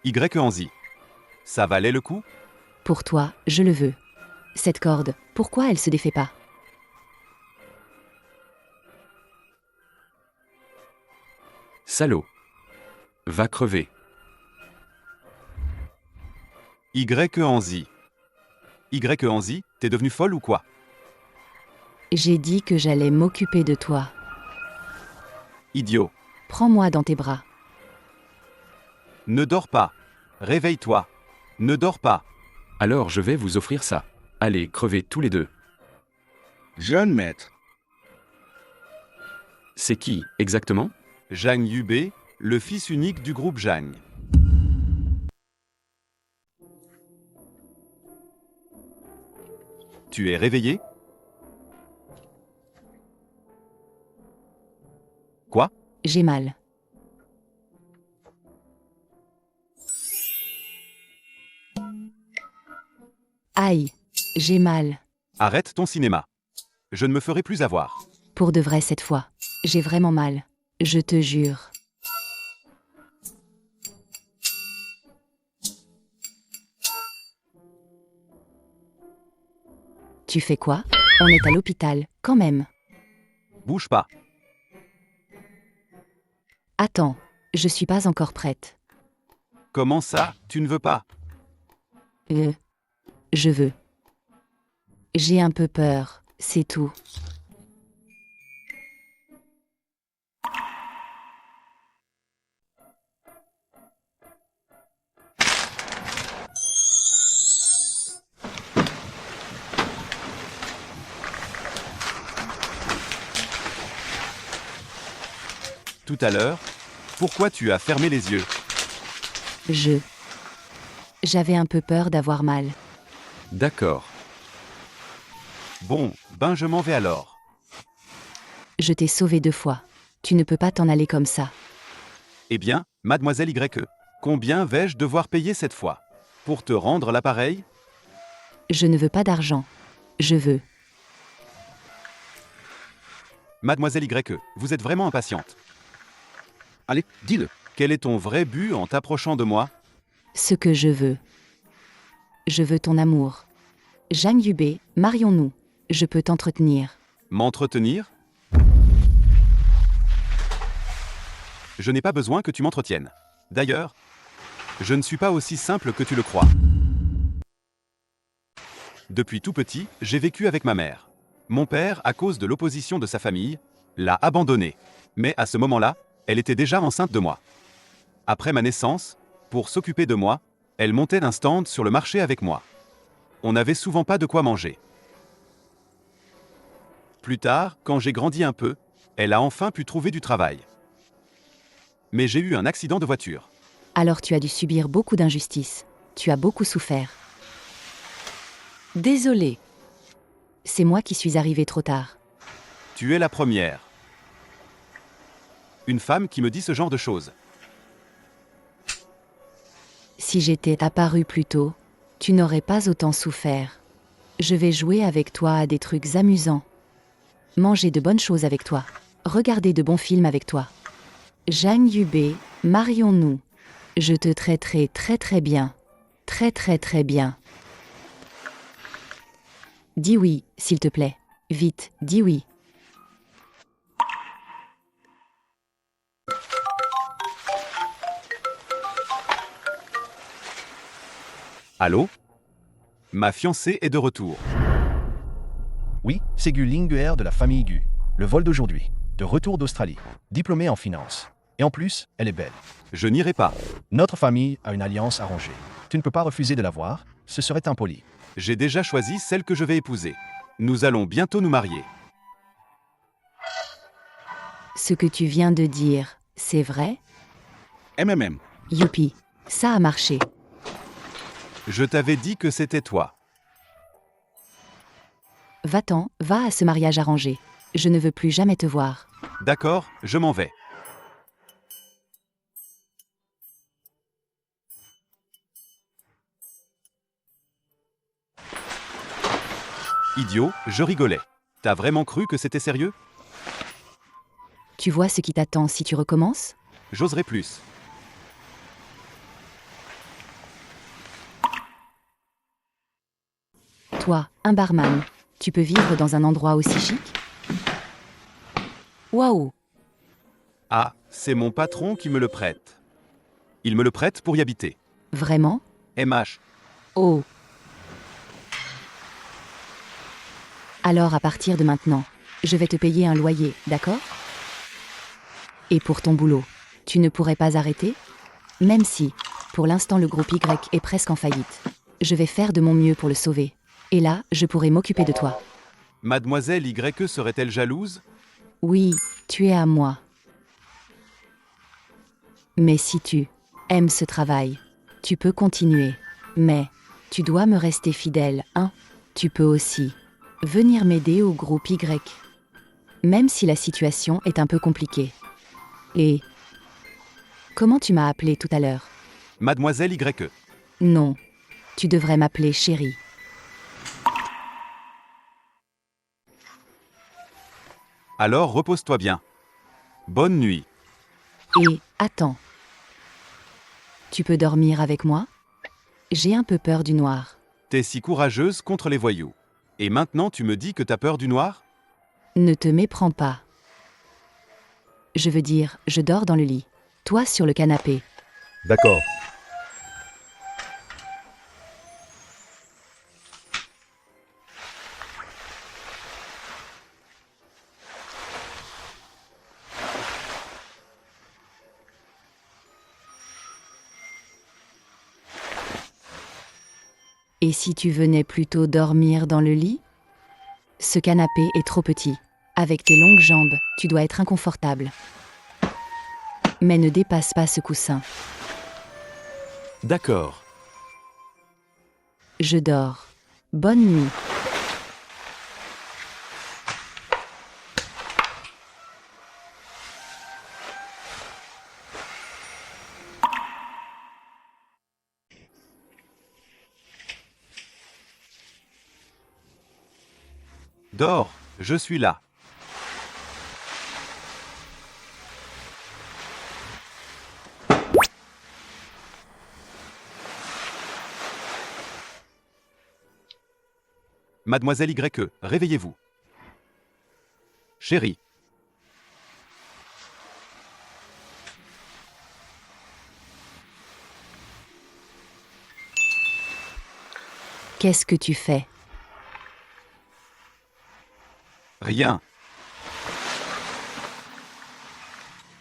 YE Anzi. Ça valait le coup? Pour toi, je le veux. Cette corde, pourquoi elle se défait pas? Salaud. Va crever. YE Anzi. YE Anzi, t'es devenu folle ou quoi? J'ai dit que j'allais m'occuper de toi. Idiot. Prends-moi dans tes bras. Ne dors pas. Réveille-toi. Ne dors pas. Alors je vais vous offrir ça. Allez, crevez tous les 2. Jeune maître. C'est qui, exactement? Jang Hubé, le fils unique du groupe Jang. Tu es réveillé? Quoi? J'ai mal. Aïe, j'ai mal. Arrête ton cinéma. Je ne me ferai plus avoir. Pour de vrai cette fois. J'ai vraiment mal. Je te jure. Tu fais quoi? On est à l'hôpital, quand même. Bouge pas. Attends, je suis pas encore prête. Comment ça, tu ne veux pas? Je veux. J'ai un peu peur, c'est tout. Tout à l'heure, pourquoi tu as fermé les yeux? J'avais un peu peur d'avoir mal. D'accord. Bon, ben je m'en vais alors. Je t'ai sauvé 2 fois. Tu ne peux pas t'en aller comme ça. Eh bien, mademoiselle YE, combien vais-je devoir payer cette fois? Pour te rendre l'appareil? Je ne veux pas d'argent. Je veux. Mademoiselle YE, vous êtes vraiment impatiente. Allez, dis-le. Quel est ton vrai but en t'approchant de moi? Ce que je veux. Je veux ton amour. Zhang Yubei, marions-nous. Je peux t'entretenir. M'entretenir? Je n'ai pas besoin que tu m'entretiennes. D'ailleurs, je ne suis pas aussi simple que tu le crois. Depuis tout petit, j'ai vécu avec ma mère. Mon père, à cause de l'opposition de sa famille, l'a abandonnée. Mais à ce moment-là, elle était déjà enceinte de moi. Après ma naissance, pour s'occuper de moi, elle montait d'un stand sur le marché avec moi. On n'avait souvent pas de quoi manger. Plus tard, quand j'ai grandi un peu, elle a enfin pu trouver du travail. Mais j'ai eu un accident de voiture. Alors tu as dû subir beaucoup d'injustices. Tu as beaucoup souffert. Désolée. C'est moi qui suis arrivée trop tard. Tu es la première. Une femme qui me dit ce genre de choses. Si j'étais apparue plus tôt, tu n'aurais pas autant souffert. Je vais jouer avec toi à des trucs amusants. Manger de bonnes choses avec toi. Regarder de bons films avec toi. Zhang Yubei, marions-nous. Je te traiterai très très bien. Très très très bien. Dis oui, s'il te plaît. Vite, dis oui. Allô? Ma fiancée est de retour. Oui, c'est Gu Linguer de la famille Gu. Le vol d'aujourd'hui. De retour d'Australie. Diplômée en finance. Et en plus, elle est belle. Je n'irai pas. Notre famille a une alliance arrangée. Tu ne peux pas refuser de la voir, ce serait impoli. J'ai déjà choisi celle que je vais épouser. Nous allons bientôt nous marier. Ce que tu viens de dire, c'est vrai? MMM. Youpi, ça a marché. Je t'avais dit que c'était toi. Va-t'en, va à ce mariage arrangé. Je ne veux plus jamais te voir. D'accord, je m'en vais. Idiot, je rigolais. T'as vraiment cru que c'était sérieux? Tu vois ce qui t'attend si tu recommences? J'oserais plus. Toi, un barman, tu peux vivre dans un endroit aussi chic? Waouh! Ah, c'est mon patron qui me le prête. Il me le prête pour y habiter. Vraiment? MH. Oh! Alors à partir de maintenant, je vais te payer un loyer, d'accord? Et pour ton boulot, tu ne pourrais pas arrêter? Même si, pour l'instant le groupe Y est presque en faillite. Je vais faire de mon mieux pour le sauver. Et là, je pourrai m'occuper de toi. Mademoiselle YE serait-elle jalouse? Oui, tu es à moi. Mais si tu aimes ce travail, tu peux continuer. Mais, tu dois me rester fidèle, hein? Tu peux aussi venir m'aider au groupe Y. Même si la situation est un peu compliquée. Et comment tu m'as appelé tout à l'heure? Mademoiselle YE. Non, tu devrais m'appeler chérie. Alors repose-toi bien. Bonne nuit. Et, attends. Tu peux dormir avec moi? J'ai un peu peur du noir. T'es si courageuse contre les voyous. Et maintenant tu me dis que t'as peur du noir? Ne te méprends pas. Je veux dire, je dors dans le lit. Toi sur le canapé. D'accord. Et si tu venais plutôt dormir dans le lit? Ce canapé est trop petit. Avec tes longues jambes, tu dois être inconfortable. Mais ne dépasse pas ce coussin. D'accord. Je dors. Bonne nuit. Dors, je suis là. Mademoiselle YE, réveillez-vous. Chérie, Qu'est-ce que tu fais? rien.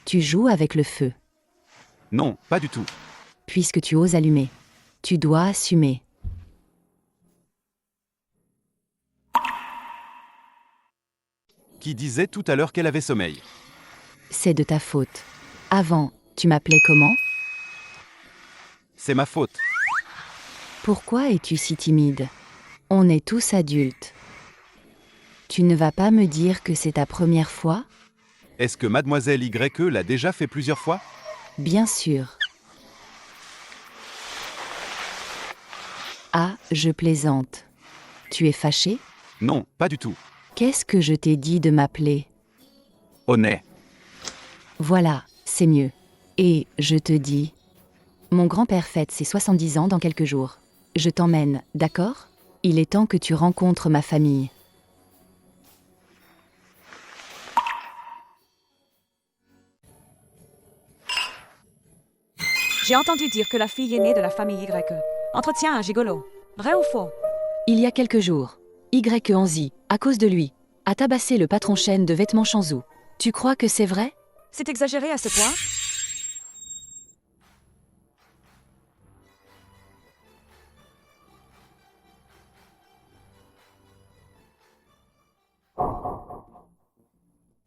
Tu joues avec le feu. Non, pas du tout. Puisque tu oses allumer. Tu dois assumer. Qui disait tout à l'heure qu'elle avait sommeil? C'est de ta faute. Avant, tu m'appelais comment? C'est ma faute. Pourquoi es-tu si timide? On est tous adultes. Tu ne vas pas me dire que c'est ta première fois? Est-ce que Mademoiselle YE l'a déjà fait plusieurs fois? Bien sûr. Ah, je plaisante. Tu es fâché? Non, pas du tout. Qu'est-ce que je t'ai dit de m'appeler? Honnête. Voilà, c'est mieux. Et, je te dis... Mon grand-père fête ses 70 ans dans quelques jours. Je t'emmène, d'accord? Il est temps que tu rencontres ma famille. J'ai entendu dire que la fille aînée de la famille YE entretient un gigolo. Vrai ou faux? Il y a quelques jours, YE Anzi, à cause de lui, a tabassé le patron chaîne de vêtements Shanzhou. Tu crois que c'est vrai? C'est exagéré à ce point?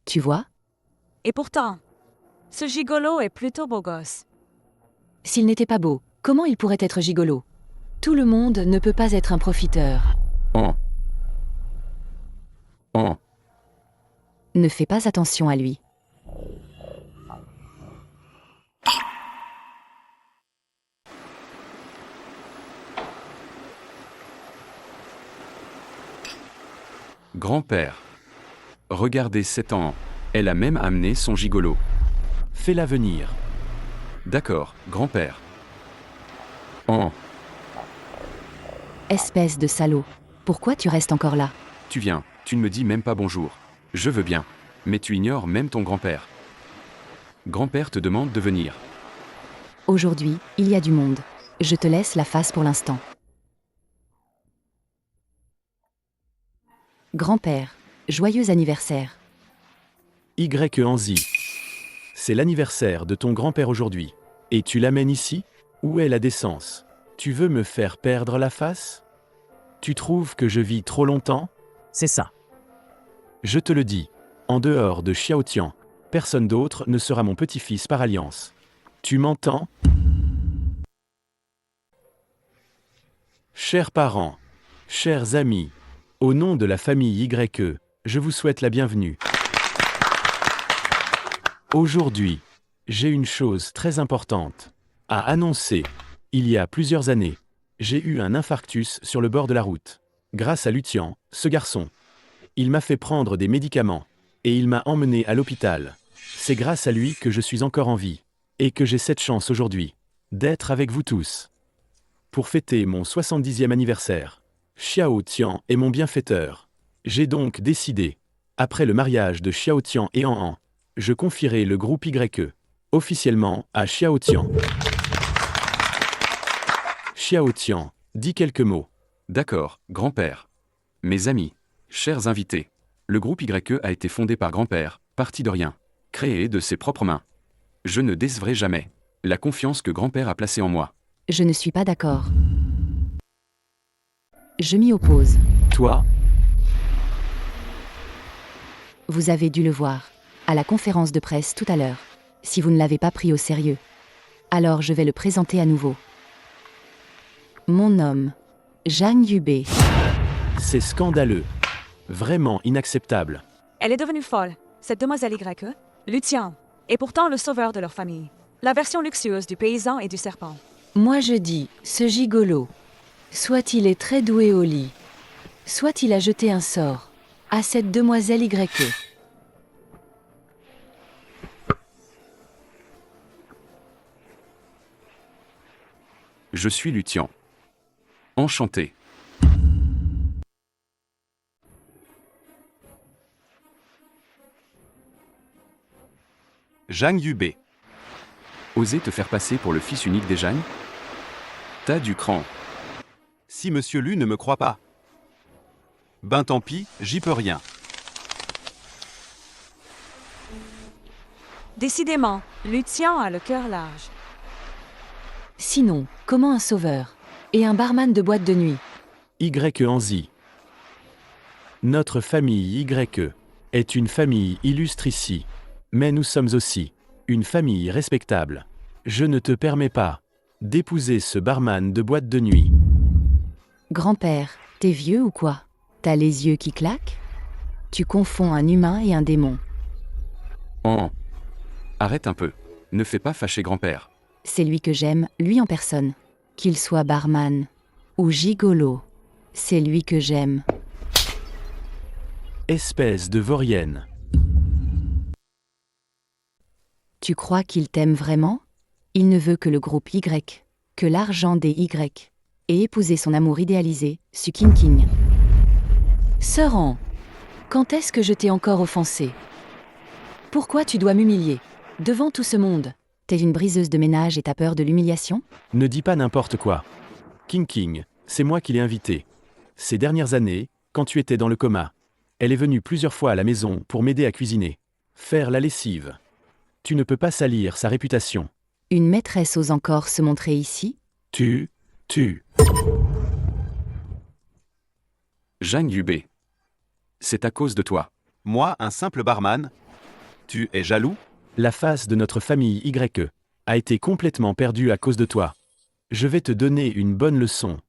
Tu vois? Et pourtant, ce gigolo est plutôt beau gosse. S'il n'était pas beau, comment il pourrait être gigolo? Tout le monde ne peut pas être un profiteur. Oh. Ne fais pas attention à lui. Grand-père. Regardez 7 ans. Elle a même amené son gigolo. Fais-la venir. D'accord, grand-père. Oh, Espèce de salaud. Pourquoi tu restes encore là? tu viens, tu ne me dis même pas bonjour. Je veux bien. Mais tu ignores même ton grand-père. Grand-père te demande de venir. Aujourd'hui, il y a du monde. Je te laisse la face pour l'instant. Grand-père, joyeux anniversaire. YE Anzi. C'est l'anniversaire de ton grand-père aujourd'hui. Et tu l'amènes ici? Où est la décence? Tu veux me faire perdre la face? Tu trouves que je vis trop longtemps? C'est ça. Je te le dis, en dehors de Xiaotian, personne d'autre ne sera mon petit-fils par alliance. Tu m'entends? Chers parents, chers amis, au nom de la famille YE, je vous souhaite la bienvenue. Aujourd'hui, j'ai une chose très importante à annoncer. Il y a plusieurs années, j'ai eu un infarctus sur le bord de la route. Grâce à Lutian, ce garçon. Il m'a fait prendre des médicaments, et il m'a emmené à l'hôpital. C'est grâce à lui que je suis encore en vie, et que j'ai cette chance aujourd'hui, d'être avec vous tous. Pour fêter mon 70e anniversaire, Xiao Tian est mon bienfaiteur. J'ai donc décidé, après le mariage de Xiao Tian et An, je confierai le groupe YE officiellement à Xiao Tian. Xiao Tian, dis quelques mots. D'accord, grand-père. Mes amis, chers invités, le groupe YE a été fondé par grand-père, parti de rien, créé de ses propres mains. Je ne décevrai jamais la confiance que grand-père a placée en moi. Je ne suis pas d'accord. Je m'y oppose. Toi, Vous avez dû le voir, à la conférence de presse tout à l'heure. Si vous ne l'avez pas pris au sérieux, alors je vais le présenter à nouveau. Mon nom, Zhang Yubei. c'est scandaleux. Vraiment inacceptable. Elle est devenue folle, cette demoiselle YE, Lucien, et pourtant le sauveur de leur famille. La version luxueuse du paysan et du serpent. Moi je dis, ce gigolo, soit il est très doué au lit, soit il a jeté un sort à cette demoiselle YE. Je suis Lucien. Enchanté. Zhang Yubei. Oser te faire passer pour le fils unique des Zhang? T'as du cran. Si Monsieur Lu ne me croit pas. Ben tant pis, j'y peux rien. Décidément, Lucien a le cœur large. Sinon, comment un sauveur et un barman de boîte de nuit? YE Anzi. Notre famille YE est une famille illustre ici, mais nous sommes aussi une famille respectable. Je ne te permets pas d'épouser ce barman de boîte de nuit. Grand-père, t'es vieux ou quoi? T'as les yeux qui claquent? Tu confonds un humain et un démon. Arrête un peu. Ne fais pas fâcher grand-père. C'est lui que j'aime, lui en personne. Qu'il soit barman ou gigolo, c'est lui que j'aime. Espèce de vaurienne. Tu crois qu'il t'aime vraiment? Il ne veut que le groupe Y, que l'argent des Y, et épouser son amour idéalisé, Su King. Sœur An, quand est-ce que je t'ai encore offensé? Pourquoi tu dois m'humilier devant tout ce monde? T'es une briseuse de ménage et t'as peur de l'humiliation? Ne dis pas n'importe quoi. King, c'est moi qui l'ai invitée. Ces dernières années, quand tu étais dans le coma, elle est venue plusieurs fois à la maison pour m'aider à cuisiner, faire la lessive. Tu ne peux pas salir sa réputation. Une maîtresse ose encore se montrer ici? Tu. Zhang Yubei. C'est à cause de toi. Moi, un simple barman. Tu es jaloux? La face de notre famille YE a été complètement perdue à cause de toi. Je vais te donner une bonne leçon.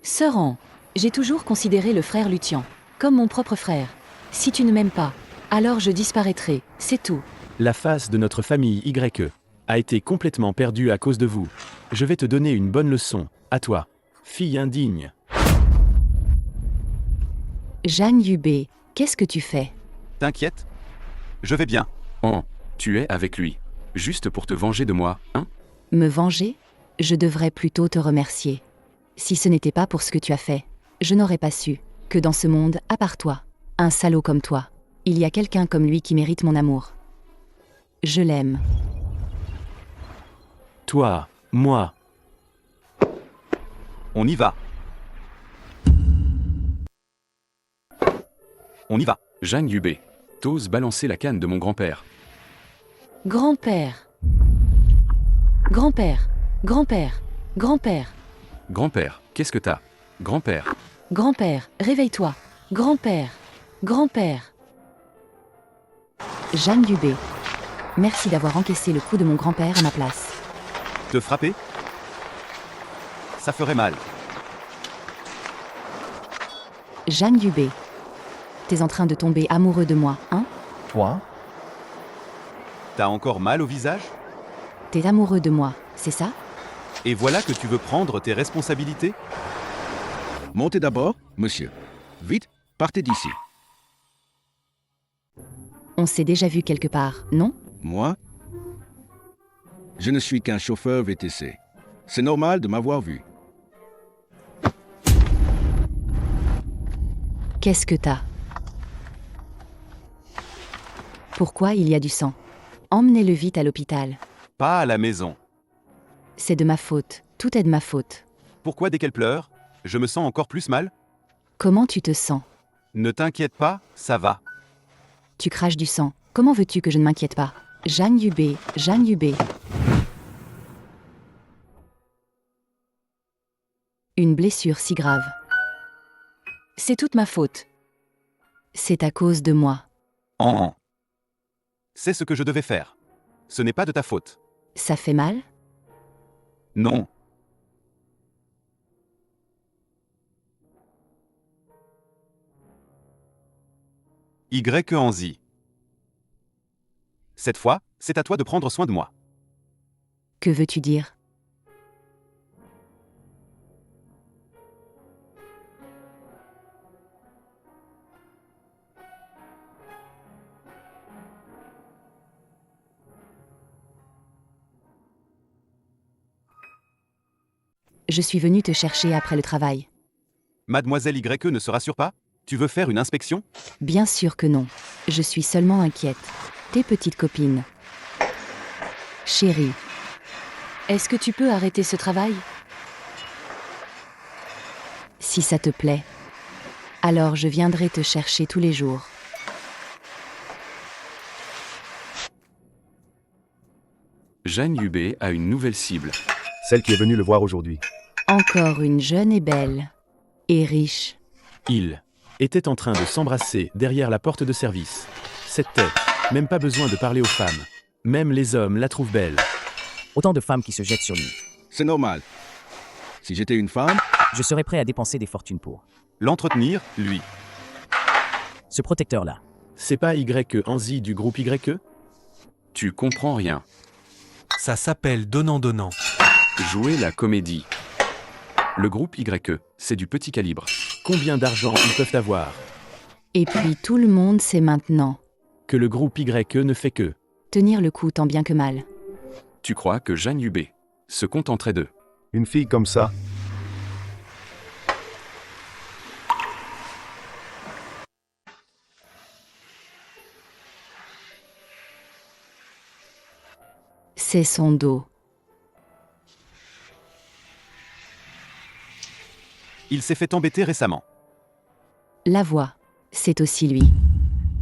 Sœur An, j'ai toujours considéré le frère Lucien comme mon propre frère. Si tu ne m'aimes pas, alors je disparaîtrai, c'est tout. La face de notre famille YE a été complètement perdue à cause de vous. Je vais te donner une bonne leçon, à toi, fille indigne. Zhang Yubei, qu'est-ce que tu fais? T'inquiète. Je vais bien. Tu es avec lui. Juste pour te venger de moi, hein? Me venger? Je devrais plutôt te remercier. Si ce n'était pas pour ce que tu as fait, je n'aurais pas su que dans ce monde, à part toi, un salaud comme toi, il y a quelqu'un comme lui qui mérite mon amour. Je l'aime. Toi, moi. On y va. On y va. Zhang Yubei. T'oses balancer la canne de mon grand-père. Grand-père. Grand-père. Grand-père. Grand-père. Grand-père, qu'est-ce que t'as? Grand-père. Grand-père, réveille-toi. Grand-père. Grand-père. Zhang Yubei. Merci d'avoir encaissé le coup de mon grand-père à ma place. Te frapper? Ça ferait mal. Zhang Yubei. T'es en train de tomber amoureux de moi, hein? Toi? T'as encore mal au visage? T'es amoureux de moi, c'est ça? Et voilà que tu veux prendre tes responsabilités? Montez d'abord, monsieur. Vite, partez d'ici. On s'est déjà vu quelque part, non? Moi? Je ne suis qu'un chauffeur VTC. C'est normal de m'avoir vu. Qu'est-ce que t'as? Pourquoi il y a du sang? Emmenez-le vite à l'hôpital. Pas à la maison. C'est de ma faute. Tout est de ma faute. Pourquoi dès qu'elle pleure, je me sens encore plus mal? Comment tu te sens? Ne t'inquiète pas, ça va. Tu craches du sang. Comment veux-tu que je ne m'inquiète pas? Jeanne Yubé, Jeanne Yubé. Une blessure si grave. C'est toute ma faute. C'est à cause de moi. C'est ce que je devais faire. Ce n'est pas de ta faute. Ça fait mal? Non. Y Anzi. Cette fois, c'est à toi de prendre soin de moi. Que veux-tu dire? Je suis venue te chercher après le travail. Mademoiselle Y ne se rassure pas? Tu veux faire une inspection? Bien sûr que non. Je suis seulement inquiète. Tes petites copines. Chérie. Est-ce que tu peux arrêter ce travail? Si ça te plaît. Alors je viendrai te chercher tous les jours. Jeanne Yubé a une nouvelle cible. Celle qui est venue le voir aujourd'hui. Encore une jeune et belle. Et riche. Ils étaient en train de s'embrasser derrière la porte de service. C'était même pas besoin de parler aux femmes. Même les hommes la trouvent belle. Autant de femmes qui se jettent sur lui. C'est normal. Si j'étais une femme, Je serais prêt à dépenser des fortunes pour. L'entretenir, lui. Ce protecteur-là. C'est pas Y Anzi du groupe YE? Tu comprends rien. Ça s'appelle donnant-donnant. Jouer la comédie. Le groupe YE, c'est du petit calibre. Combien d'argent ils peuvent avoir? Et puis tout le monde sait maintenant. Que le groupe YE ne fait que. Tenir le coup tant bien que mal. Tu crois que Jeanne Yubé se contenterait d'eux? Une fille comme ça, C'est son dos. Il s'est fait embêter récemment. La voix. C'est aussi lui.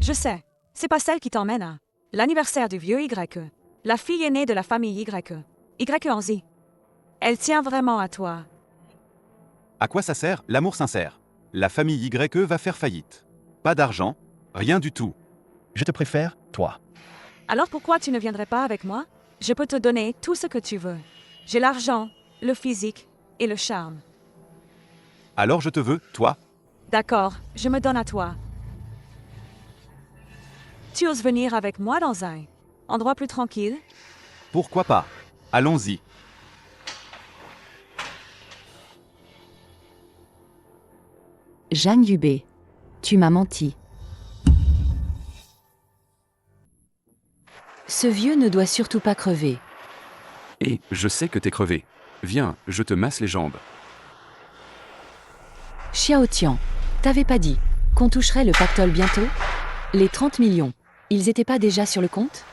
Je sais. C'est pas celle qui t'emmène à l'anniversaire du vieux YE. La fille aînée de la famille YE. YE Anzi. Elle tient vraiment à toi. À quoi ça sert, l'amour sincère? La famille YE va faire faillite. Pas d'argent, rien du tout. Je te préfère, toi. Alors pourquoi tu ne viendrais pas avec moi? Je peux te donner tout ce que tu veux. J'ai l'argent, le physique et le charme. Alors je te veux, toi? D'accord, je me donne à toi. Tu oses venir avec moi dans un endroit plus tranquille? Pourquoi pas? Allons-y. Jeanne Yubé. Tu m'as menti. Ce vieux ne doit surtout pas crever. Et je sais que t'es crevé. Viens, je te masse les jambes. Xiao Tian, t'avais pas dit qu'on toucherait le pactole bientôt? Les 30 millions, ils étaient pas déjà sur le compte?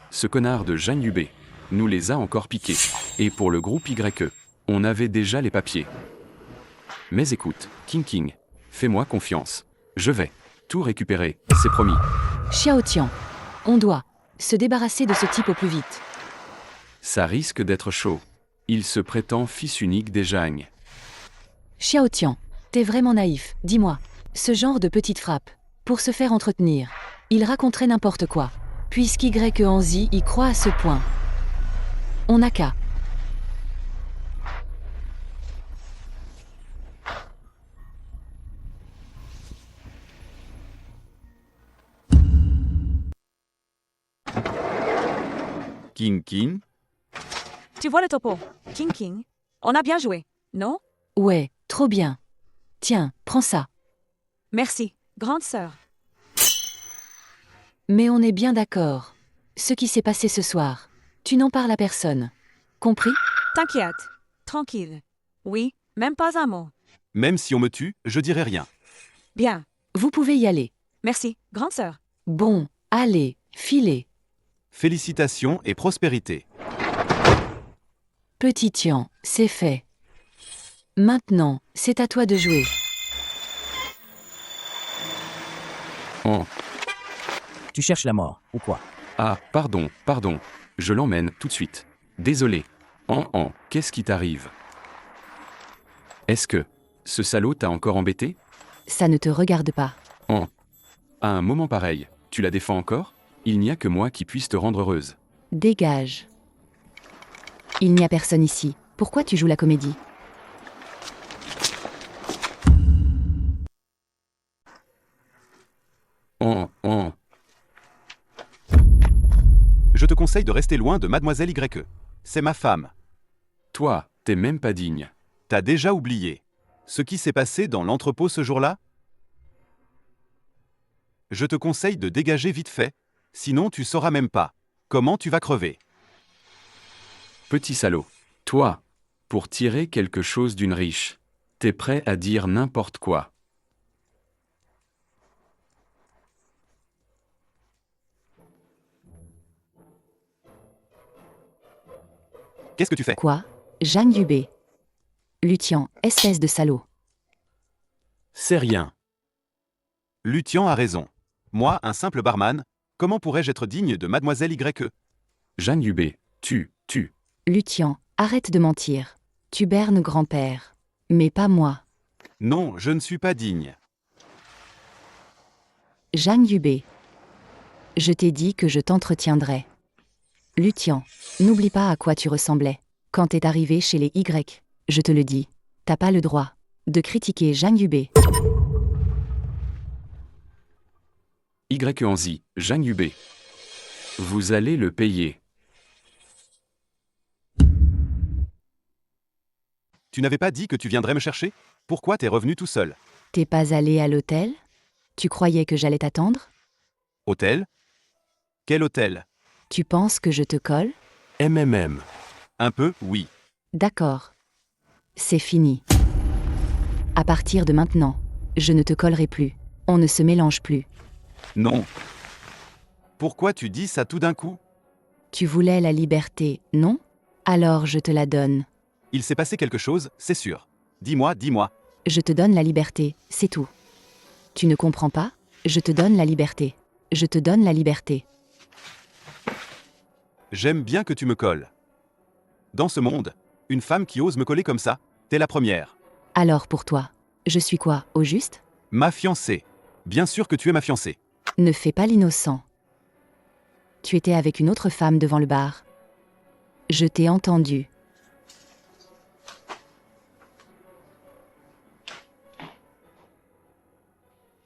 Ce connard de Jeanne Yubé nous les a encore piqués. Et pour le groupe YE, on avait déjà les papiers. Mais écoute, King, fais-moi confiance. Je vais tout récupérer, c'est promis. Xiao Tian, on doit se débarrasser de ce type au plus vite. Ça risque d'être chaud. Il se prétend fils unique des Jeanne. Xiao Tian, t'es vraiment naïf, dis-moi. Ce genre de petite frappe, pour se faire entretenir, il raconterait n'importe quoi. Puisqu'Y Anzi y croit à ce point. On n'a qu'à. King, Tu vois le topo? King. On a bien joué, non? Ouais, trop bien. Tiens, prends ça. Merci, grande sœur. Mais on est bien d'accord. Ce qui s'est passé ce soir, tu n'en parles à personne. Compris? T'inquiète, tranquille. Oui, même pas un mot. même si on me tue, je dirai rien. Bien. Vous pouvez y aller. Merci, grande sœur. Bon, allez, filez. Félicitations et prospérité. Petit Tian, c'est fait. Maintenant, c'est à toi de jouer. Oh. Tu cherches la mort, ou quoi? Ah, pardon. Je l'emmène tout de suite. Désolé. Qu'est-ce qui t'arrive? Est-ce que ce salaud t'a encore embêté? Ça ne te regarde pas. À un moment pareil, tu la défends encore? Il n'y a que moi qui puisse te rendre heureuse. Dégage. Il n'y a personne ici. Pourquoi tu joues la comédie? Je te conseille de rester loin de Mademoiselle YE. C'est ma femme. Toi, t'es même pas digne. T'as déjà oublié ce qui s'est passé dans l'entrepôt ce jour-là? Je te conseille de dégager vite fait, sinon tu sauras même pas comment tu vas crever. Petit salaud. Toi, pour tirer quelque chose d'une riche, t'es prêt à dire n'importe quoi. Qu'est-ce que tu fais? Quoi? Jeanne Dubé. Lutian, espèce de salaud. C'est rien. Lutian a raison. Moi, un simple barman, comment pourrais-je être digne de Mademoiselle YE? Jeanne Dubé, tu. Lutian, arrête de mentir. Tu bernes grand-père. Mais pas moi. Non, je ne suis pas digne. Jeanne Dubé. Je t'ai dit que je t'entretiendrais. Lutian, n'oublie pas à quoi tu ressemblais. Quand t'es arrivé chez les Y, je te le dis, t'as pas le droit de critiquer Jeanne Dubé. YE Anzi, Jeanne Dubé. Vous allez le payer. Tu n'avais pas dit que tu viendrais me chercher? Pourquoi t'es revenu tout seul? T'es pas allé à l'hôtel? Tu croyais que j'allais t'attendre? Hôtel? Quel hôtel? Tu penses que je te colle? MMM. Un peu, oui. D'accord. C'est fini. À partir de maintenant, je ne te collerai plus. On ne se mélange plus. Non. Pourquoi tu dis ça tout d'un coup? Tu voulais la liberté, non? Alors je te la donne. Il s'est passé quelque chose, c'est sûr. Dis-moi. Je te donne la liberté, c'est tout. Tu ne comprends pas? Je te donne la liberté. Je te donne la liberté. J'aime bien que tu me colles. Dans ce monde, une femme qui ose me coller comme ça, t'es la première. Alors pour toi, je suis quoi, au juste? Ma fiancée. Bien sûr que tu es ma fiancée. Ne fais pas l'innocent. Tu étais avec une autre femme devant le bar. Je t'ai entendu.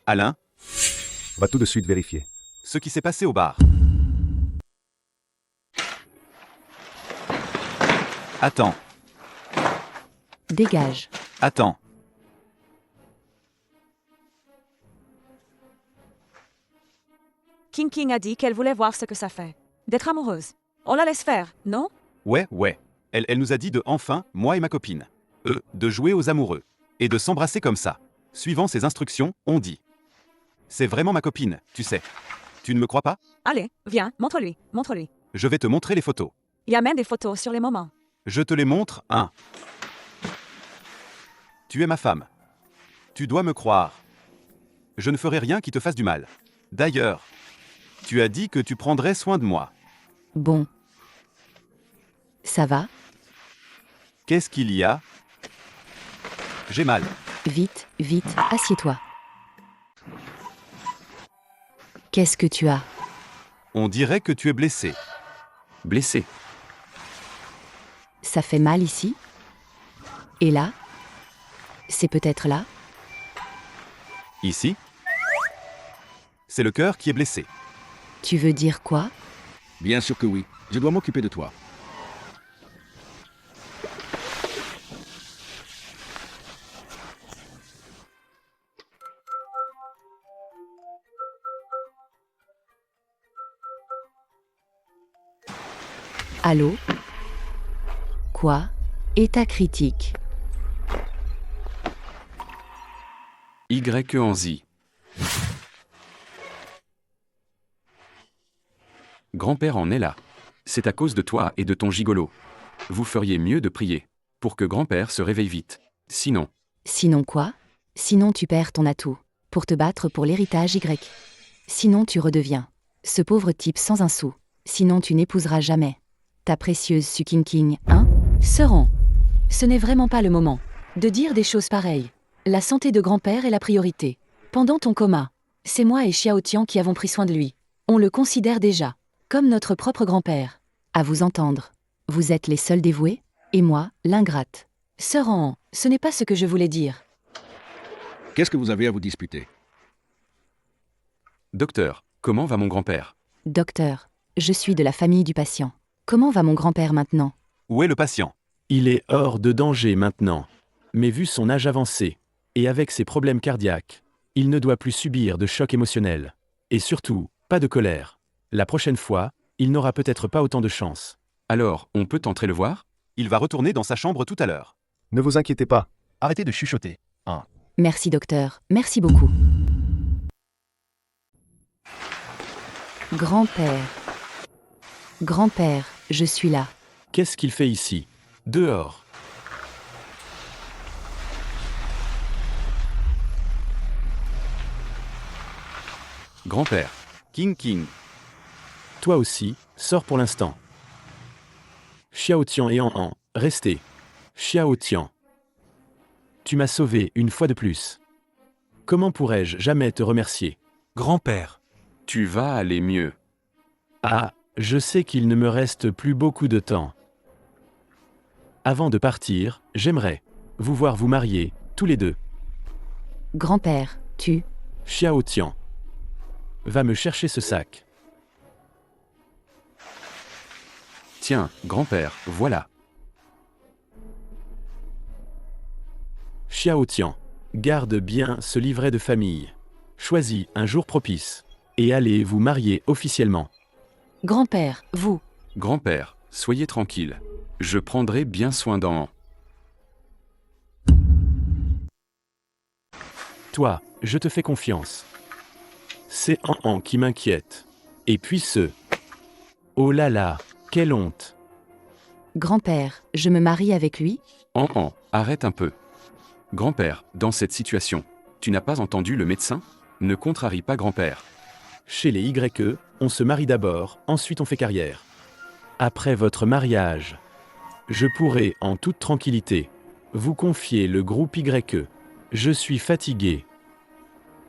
Alain, Va tout de suite vérifier. ce qui s'est passé au bar. Attends. Dégage. Attends. King a dit qu'elle voulait voir ce que ça fait. D'être amoureuse. On la laisse faire, non? Ouais. Elle nous a dit de enfin, moi et ma copine. De jouer aux amoureux. Et de s'embrasser comme ça. Suivant ses instructions, on dit. C'est vraiment ma copine, tu sais. Tu ne me crois pas? Allez, viens, montre-lui. Je vais te montrer les photos. Il y a même des photos sur les moments. Je te les montre, hein. Tu es ma femme. Tu dois me croire. Je ne ferai rien qui te fasse du mal. D'ailleurs, tu as dit que tu prendrais soin de moi. Bon. Ça va? Qu'est-ce qu'il y a? J'ai mal. Vite, assieds-toi. Qu'est-ce que tu as? On dirait que tu es blessé. Blessé. Ça fait mal ici? Et là? C'est peut-être là? Ici? C'est le cœur qui est blessé. Tu veux dire quoi? Bien sûr que oui. Je dois m'occuper de toi. Allô? Quoi? État critique. Y en Z. Grand-père en est là. C'est à cause de toi et de ton gigolo. Vous feriez mieux de prier, pour que grand-père se réveille vite. Sinon, Sinon quoi? Sinon tu perds ton atout, pour te battre pour l'héritage Y. Sinon tu redeviens ce pauvre type sans un sou. Sinon tu n'épouseras jamais ta précieuse Sukinking, hein? Seran, ce n'est vraiment pas le moment de dire des choses pareilles. La santé de grand-père est la priorité. Pendant ton coma, c'est moi et Xiao Tian qui avons pris soin de lui. On le considère déjà comme notre propre grand-père. À vous entendre, vous êtes les seuls dévoués, et moi, l'ingrate. Seran, ce n'est pas ce que je voulais dire. Qu'est-ce que vous avez à vous disputer? docteur, comment va mon grand-père? Docteur, je suis de la famille du patient. Comment va mon grand-père maintenant? Où est le patient? Il est hors de danger maintenant. Mais vu son âge avancé, et avec ses problèmes cardiaques, il ne doit plus subir de choc émotionnel. Et surtout, pas de colère. La prochaine fois, il n'aura peut-être pas autant de chance. Alors, on peut entrer le voir? Il va retourner dans sa chambre tout à l'heure. Ne vous inquiétez pas. Arrêtez de chuchoter. Merci docteur, merci beaucoup. Grand-père. Grand-père, je suis là. Qu'est-ce qu'il fait ici? Dehors. Grand-père. King. Toi aussi, sors pour l'instant. Xiao Tian et An, restez. Xiao Tian. Tu m'as sauvé une fois de plus. Comment pourrais-je jamais te remercier? Grand-père. Tu vas aller mieux. Ah, je sais qu'il ne me reste plus beaucoup de temps. Avant de partir, j'aimerais vous voir vous marier, tous les deux. Grand-père, tu... Xiao Tian. Va me chercher ce sac. Tiens, grand-père, voilà. Xiao Tian. Garde bien ce livret de famille. Choisis un jour propice. Et allez vous marier officiellement. Grand-père, vous... Grand-père, soyez tranquille. Je prendrai bien soin d'An. Toi, je te fais confiance. C'est An qui m'inquiète. Et puis ce... Oh là là, quelle honte. Grand-père, je me marie avec lui? An, arrête un peu. Grand-père, dans cette situation, tu n'as pas entendu le médecin? Ne contrarie pas grand-père. Chez les YE, on se marie d'abord, ensuite on fait carrière. Après votre mariage, je pourrai, en toute tranquillité, vous confier le groupe YE. Je suis fatigué.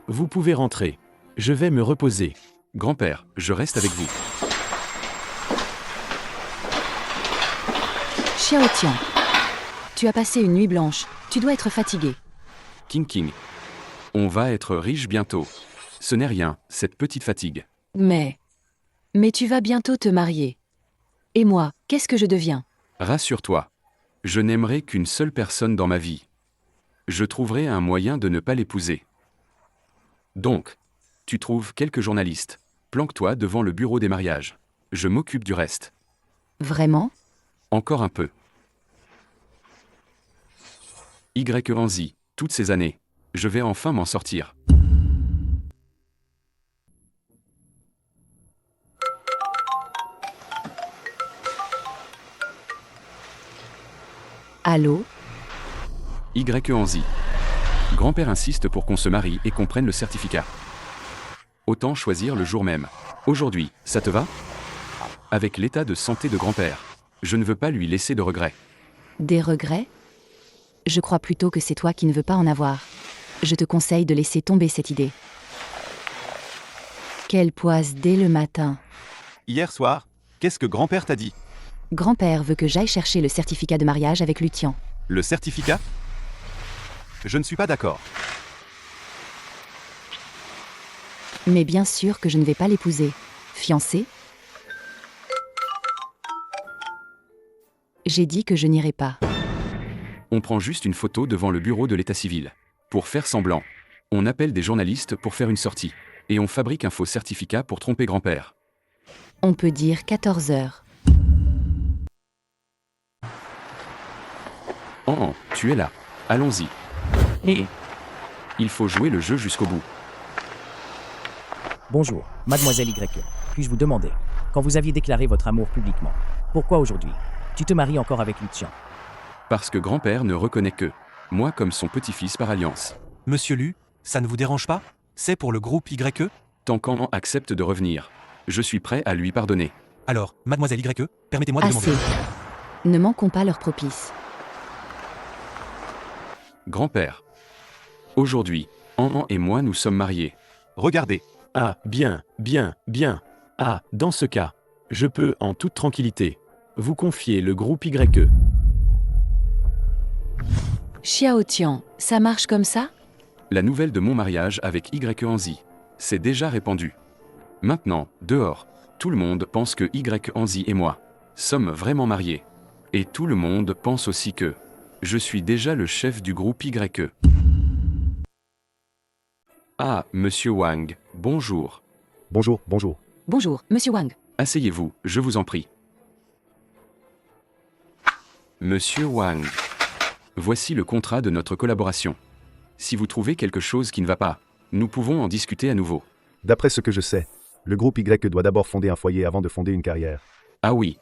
Vous pouvez rentrer. Je vais me reposer. Grand-père, je reste avec vous. Xiao Tian. Tu as passé une nuit blanche. Tu dois être fatigué. King. On va être riche bientôt. Ce n'est rien, cette petite fatigue. Mais tu vas bientôt te marier. Et moi, qu'est-ce que je deviens? Rassure-toi. Je n'aimerai qu'une seule personne dans ma vie. Je trouverai un moyen de ne pas l'épouser. Donc, tu trouves quelques journalistes. Planque-toi devant le bureau des mariages. Je m'occupe du reste. Vraiment? Encore un peu. Y en Z, toutes ces années. Je vais enfin m'en sortir. Allô? Y en Z. Grand-père insiste pour qu'on se marie et qu'on prenne le certificat. Autant choisir le jour même. Aujourd'hui, ça te va? Avec l'état de santé de grand-père, je ne veux pas lui laisser de regrets. Des regrets? Je crois plutôt que c'est toi qui ne veux pas en avoir. Je te conseille de laisser tomber cette idée. Quelle poisse dès le matin. Hier soir, qu'est-ce que grand-père t'a dit? Grand-père veut que j'aille chercher le certificat de mariage avec Lutian. Le certificat? Je ne suis pas d'accord. Mais bien sûr que je ne vais pas l'épouser. Fiancé? J'ai dit que je n'irai pas. On prend juste une photo devant le bureau de l'état civil. Pour faire semblant, on appelle des journalistes pour faire une sortie. Et on fabrique un faux certificat pour tromper grand-père. On peut dire 14 heures. Tu es là. Allons-y. Il faut jouer le jeu jusqu'au bout. Bonjour, mademoiselle YE. Puis-je vous demander, quand vous aviez déclaré votre amour publiquement, pourquoi aujourd'hui tu te maries encore avec Lucien? Parce que grand-père ne reconnaît que moi comme son petit-fils par alliance. Monsieur Lu, ça ne vous dérange pas? C'est pour le groupe YE? Tant qu'An accepte de revenir, je suis prêt à lui pardonner. Alors, mademoiselle YE, permettez-moi de Assez. demander. Ne manquons pas leur propice. Grand-père. Aujourd'hui, An et moi nous sommes mariés. Regardez. Ah, bien, bien, bien. Ah, dans ce cas, je peux, en toute tranquillité, vous confier le groupe YE. Xiao Tian, ça marche comme ça? La nouvelle de mon mariage avec YE Anzi. C'est déjà répandu. Maintenant, dehors, tout le monde pense que YE Anzi et moi sommes vraiment mariés. Et tout le monde pense aussi que je suis déjà le chef du groupe YE. Ah, monsieur Wang, bonjour. Bonjour, bonjour. Bonjour, monsieur Wang. Asseyez-vous, je vous en prie. Monsieur Wang, voici le contrat de notre collaboration. Si vous trouvez quelque chose qui ne va pas, nous pouvons en discuter à nouveau. D'après ce que je sais, le groupe YE doit d'abord fonder un foyer avant de fonder une carrière. Ah oui.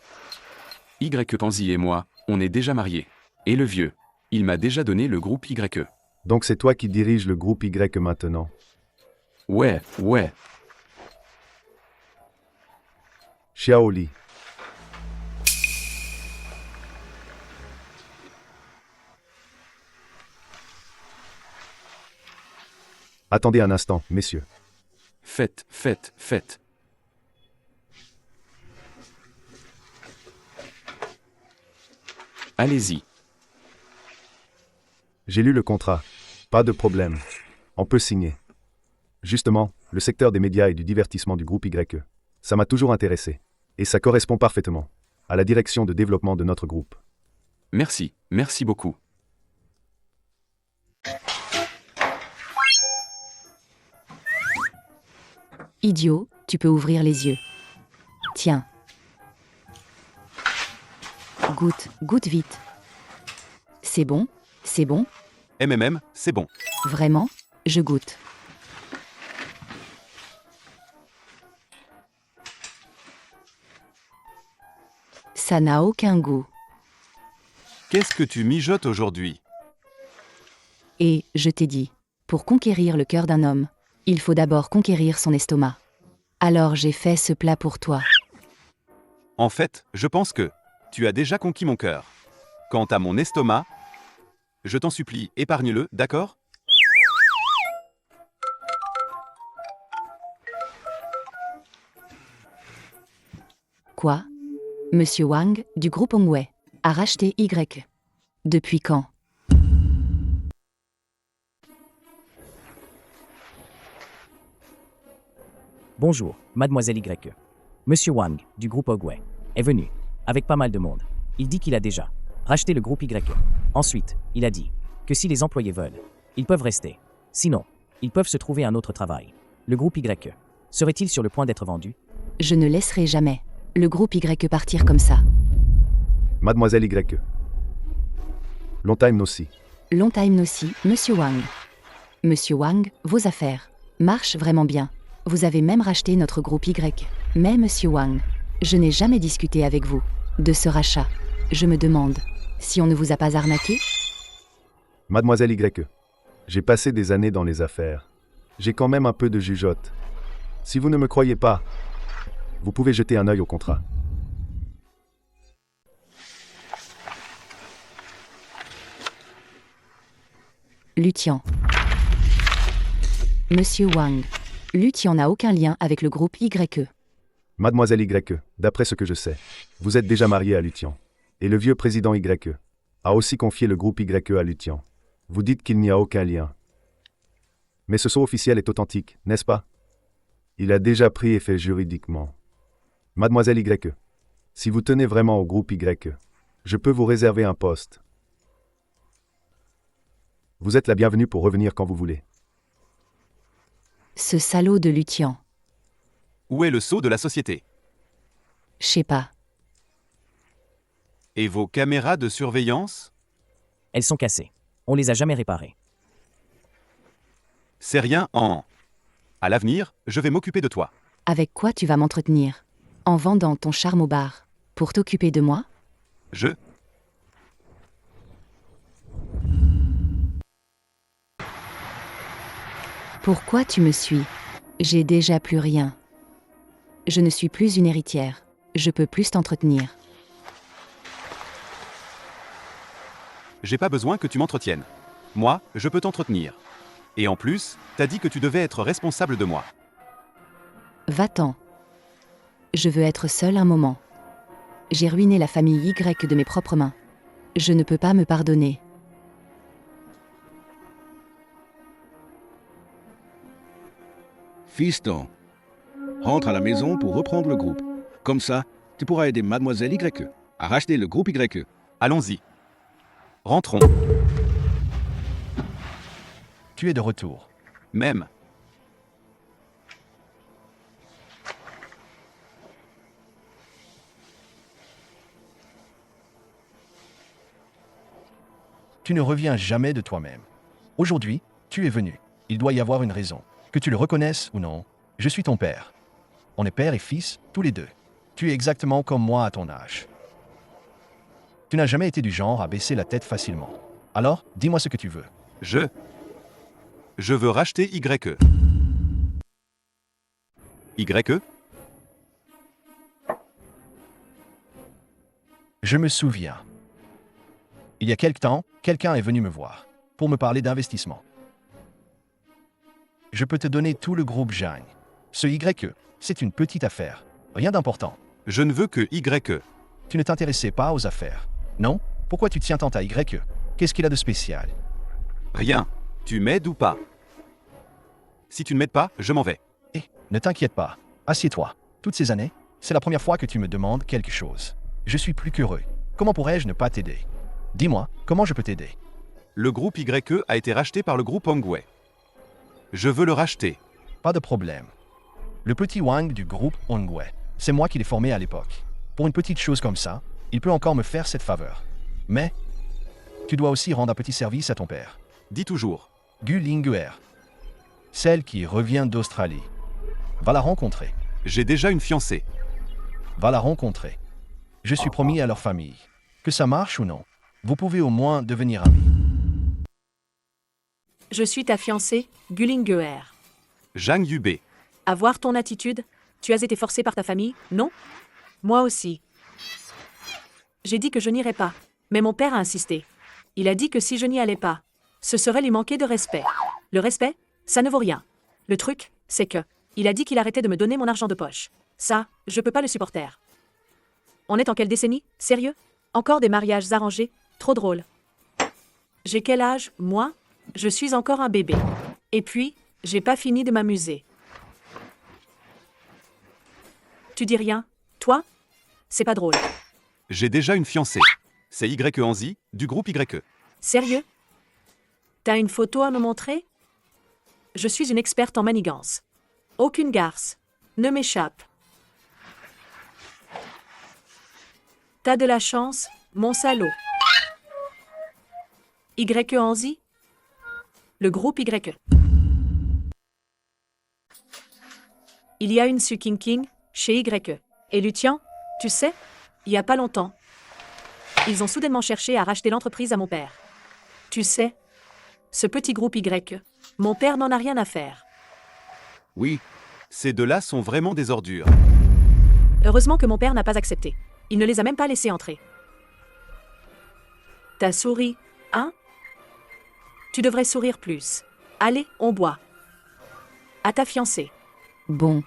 YE Panzi et moi, on est déjà mariés. Et le vieux, il m'a déjà donné le groupe YE. Donc c'est toi qui diriges le groupe YE maintenant. Ouais. Xiao Li. Attendez un instant, messieurs. Faites. Allez-y. J'ai lu le contrat. Pas de problème. On peut signer. Justement, le secteur des médias et du divertissement du groupe YE. Ça m'a toujours intéressé. Et ça correspond parfaitement à la direction de développement de notre groupe. Merci beaucoup. Idiot, tu peux ouvrir les yeux. Tiens. Goûte vite. C'est bon? MMM, c'est bon. Vraiment? Je goûte. Ça n'a aucun goût. Qu'est-ce que tu mijotes aujourd'hui? Et, je t'ai dit, pour conquérir le cœur d'un homme, il faut d'abord conquérir son estomac. Alors j'ai fait ce plat pour toi. En fait, je pense que tu as déjà conquis mon cœur. Quant à mon estomac, je t'en supplie, épargne-le, d'accord? Quoi? Monsieur Wang, du groupe Hongwei, a racheté Y. Depuis quand? Bonjour, mademoiselle YE. Monsieur Wang, du groupe Hongwei, est venu, avec pas mal de monde. Il dit qu'il a déjà racheté le groupe YE. Ensuite, il a dit que si les employés veulent, ils peuvent rester. Sinon, ils peuvent se trouver un autre travail. Le groupe YE serait-il sur le point d'être vendu? Je ne laisserai jamais le groupe YE partir comme ça. Mademoiselle YE. Long time no see. Long time no see, Monsieur Wang. Monsieur Wang, vos affaires marchent vraiment bien. Vous avez même racheté notre groupe Y. Mais Monsieur Wang, je n'ai jamais discuté avec vous de ce rachat. Je me demande si on ne vous a pas arnaqué? Mademoiselle YE. J'ai passé des années dans les affaires. J'ai quand même un peu de jugeote. Si vous ne me croyez pas, vous pouvez jeter un œil au contrat. Lucien. Monsieur Wang. Lucien n'a aucun lien avec le groupe YE. Mademoiselle YE, d'après ce que je sais, vous êtes déjà mariée à Lucien. Et le vieux président YE a aussi confié le groupe YE à Lucien. Vous dites qu'il n'y a aucun lien. Mais ce saut officiel est authentique, n'est-ce pas? Il a déjà pris effet juridiquement. Mademoiselle YE, si vous tenez vraiment au groupe YE, je peux vous réserver un poste. Vous êtes la bienvenue pour revenir quand vous voulez. Ce salaud de Lucien. Où est le sceau de la société? Je sais pas. Et vos caméras de surveillance? Elles sont cassées. On les a jamais réparées. C'est rien en... À l'avenir, je vais m'occuper de toi. Avec quoi tu vas m'entretenir? En vendant ton charme au bar. Pour t'occuper de moi? Je... Pourquoi tu me suis? J'ai déjà plus rien. Je ne suis plus une héritière. Je peux plus t'entretenir. J'ai pas besoin que tu m'entretiennes. Moi, je peux t'entretenir. Et en plus, t'as dit que tu devais être responsable de moi. Va-t'en. Je veux être seule un moment. J'ai ruiné la famille Y de mes propres mains. Je ne peux pas me pardonner. Fiston, rentre à la maison pour reprendre le groupe. Comme ça, tu pourras aider Mademoiselle YE à racheter le groupe YE. Allons-y. Rentrons. Tu es de retour. Même. Tu ne reviens jamais de toi-même. Aujourd'hui, tu es venu. Il doit y avoir une raison. Que tu le reconnaisses ou non, je suis ton père. On est père et fils, tous les deux. Tu es exactement comme moi à ton âge. Tu n'as jamais été du genre à baisser la tête facilement. Alors, dis-moi ce que tu veux. Je veux racheter YE. YE? Je me souviens. Il y a quelque temps, quelqu'un est venu me voir pour me parler d'investissement. Je peux te donner tout le groupe Jang. Ce YE, c'est une petite affaire. Rien d'important. Je ne veux que YE. Tu ne t'intéressais pas aux affaires. Non? Pourquoi tu tiens tant à YE? Qu'est-ce qu'il a de spécial? Rien. Tu m'aides ou pas? Si tu ne m'aides pas, je m'en vais. Eh, ne t'inquiète pas. Assieds-toi. Toutes ces années, c'est la première fois que tu me demandes quelque chose. Je suis plus qu'heureux. Comment pourrais-je ne pas t'aider? Dis-moi, comment je peux t'aider? Le groupe YE a été racheté par le groupe Hongwei. Je veux le racheter. Pas de problème. Le petit Wang du groupe Hongwei, c'est moi qui l'ai formé à l'époque. Pour une petite chose comme ça, il peut encore me faire cette faveur. Mais, tu dois aussi rendre un petit service à ton père. Dis toujours. Gu Linguer. Celle qui revient d'Australie. Va la rencontrer. J'ai déjà une fiancée. Va la rencontrer. Je suis promis à leur famille. Que ça marche ou non, vous pouvez au moins devenir amis. Je suis ta fiancée, Gullinguer. Zhang Yubei. À voir ton attitude, tu as été forcé par ta famille, non? Moi aussi. J'ai dit que je n'irais pas, mais mon père a insisté. Il a dit que si je n'y allais pas, ce serait lui manquer de respect. Le respect, ça ne vaut rien. Le truc, c'est que, il a dit qu'il arrêtait de me donner mon argent de poche. Ça, je peux pas le supporter. On est en quelle décennie? Sérieux? Encore des mariages arrangés? Trop drôle. J'ai quel âge, moi? Je suis encore un bébé. Et puis, j'ai pas fini de m'amuser. Tu dis rien, toi? C'est pas drôle. J'ai déjà une fiancée. C'est YE Anzi, du groupe YE. Sérieux? T'as une photo à me montrer? Je suis une experte en manigance. Aucune garce ne m'échappe. T'as de la chance, mon salaud. YE Anzi? Le groupe YE. Il y a une Suking King chez YE. Et Lutian, tu sais, il y a pas longtemps, ils ont soudainement cherché à racheter l'entreprise à mon père. Tu sais, ce petit groupe YE, mon père n'en a rien à faire. Oui, ces deux-là sont vraiment des ordures. Heureusement que mon père n'a pas accepté. Il ne les a même pas laissés entrer. T'as souri, hein? Tu devrais sourire plus. Allez, on boit. À ta fiancée. Bon.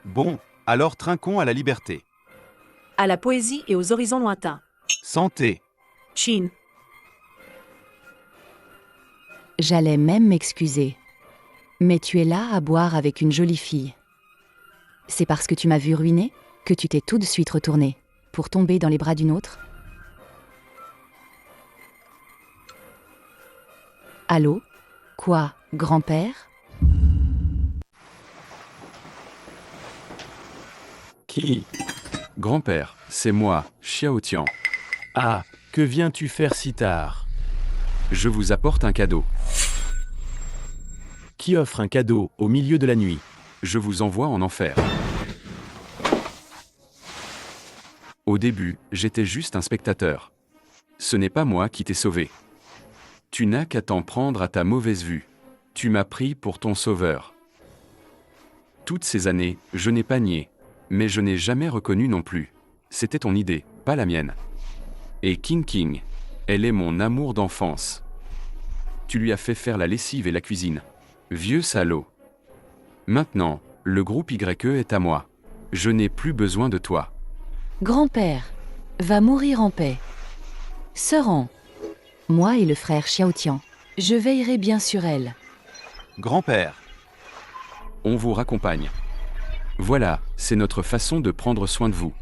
Bon, alors trinquons à la liberté. À la poésie et aux horizons lointains. Santé. Chine. J'allais même m'excuser. Mais tu es là à boire avec une jolie fille. C'est parce que tu m'as vu ruiner que tu t'es tout de suite retournée, pour tomber dans les bras d'une autre? Allô? Quoi, grand-père? Qui? Grand-père, c'est moi, Xiao Tian. Ah, que viens-tu faire si tard? Je vous apporte un cadeau. Qui offre un cadeau au milieu de la nuit? Je vous envoie en enfer. Au début, j'étais juste un spectateur. Ce n'est pas moi qui t'ai sauvé. Tu n'as qu'à t'en prendre à ta mauvaise vue. Tu m'as pris pour ton sauveur. Toutes ces années, je n'ai pas nié, mais je n'ai jamais reconnu non plus. C'était ton idée, pas la mienne. Et King, elle est mon amour d'enfance. Tu lui as fait faire la lessive et la cuisine. Vieux salaud. Maintenant, le groupe YE est à moi. Je n'ai plus besoin de toi. Grand-père, va mourir en paix. Sœur An, moi et le frère Xiaotian, je veillerai bien sur elle. Grand-père, On vous raccompagne. Voilà, c'est notre façon de prendre soin de vous.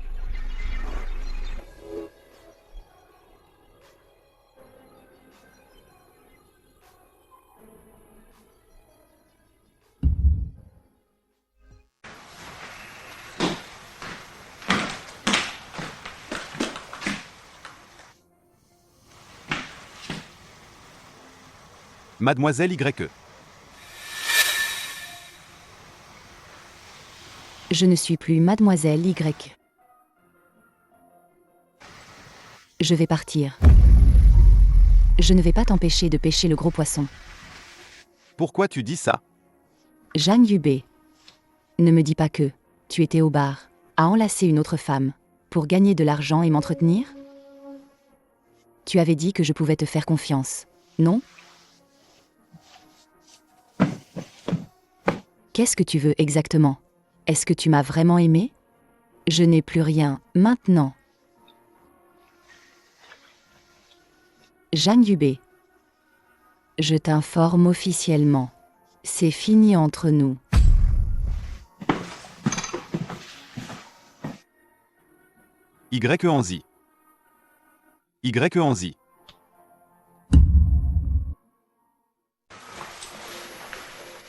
Mademoiselle YE. Je ne suis plus Mademoiselle Y. Je vais partir. Je ne vais pas t'empêcher de pêcher le gros poisson. Pourquoi tu dis ça? Zhang Yubei. Ne me dis pas que tu étais au bar, à enlacer une autre femme, pour gagner de l'argent et m'entretenir? Tu avais dit que je pouvais te faire confiance, non? Qu'est-ce que tu veux exactement? Est-ce que tu m'as vraiment aimé? Je n'ai plus rien, maintenant. Zhang Yubei. Je t'informe officiellement. C'est fini entre nous. YE Anzi. YE Anzi.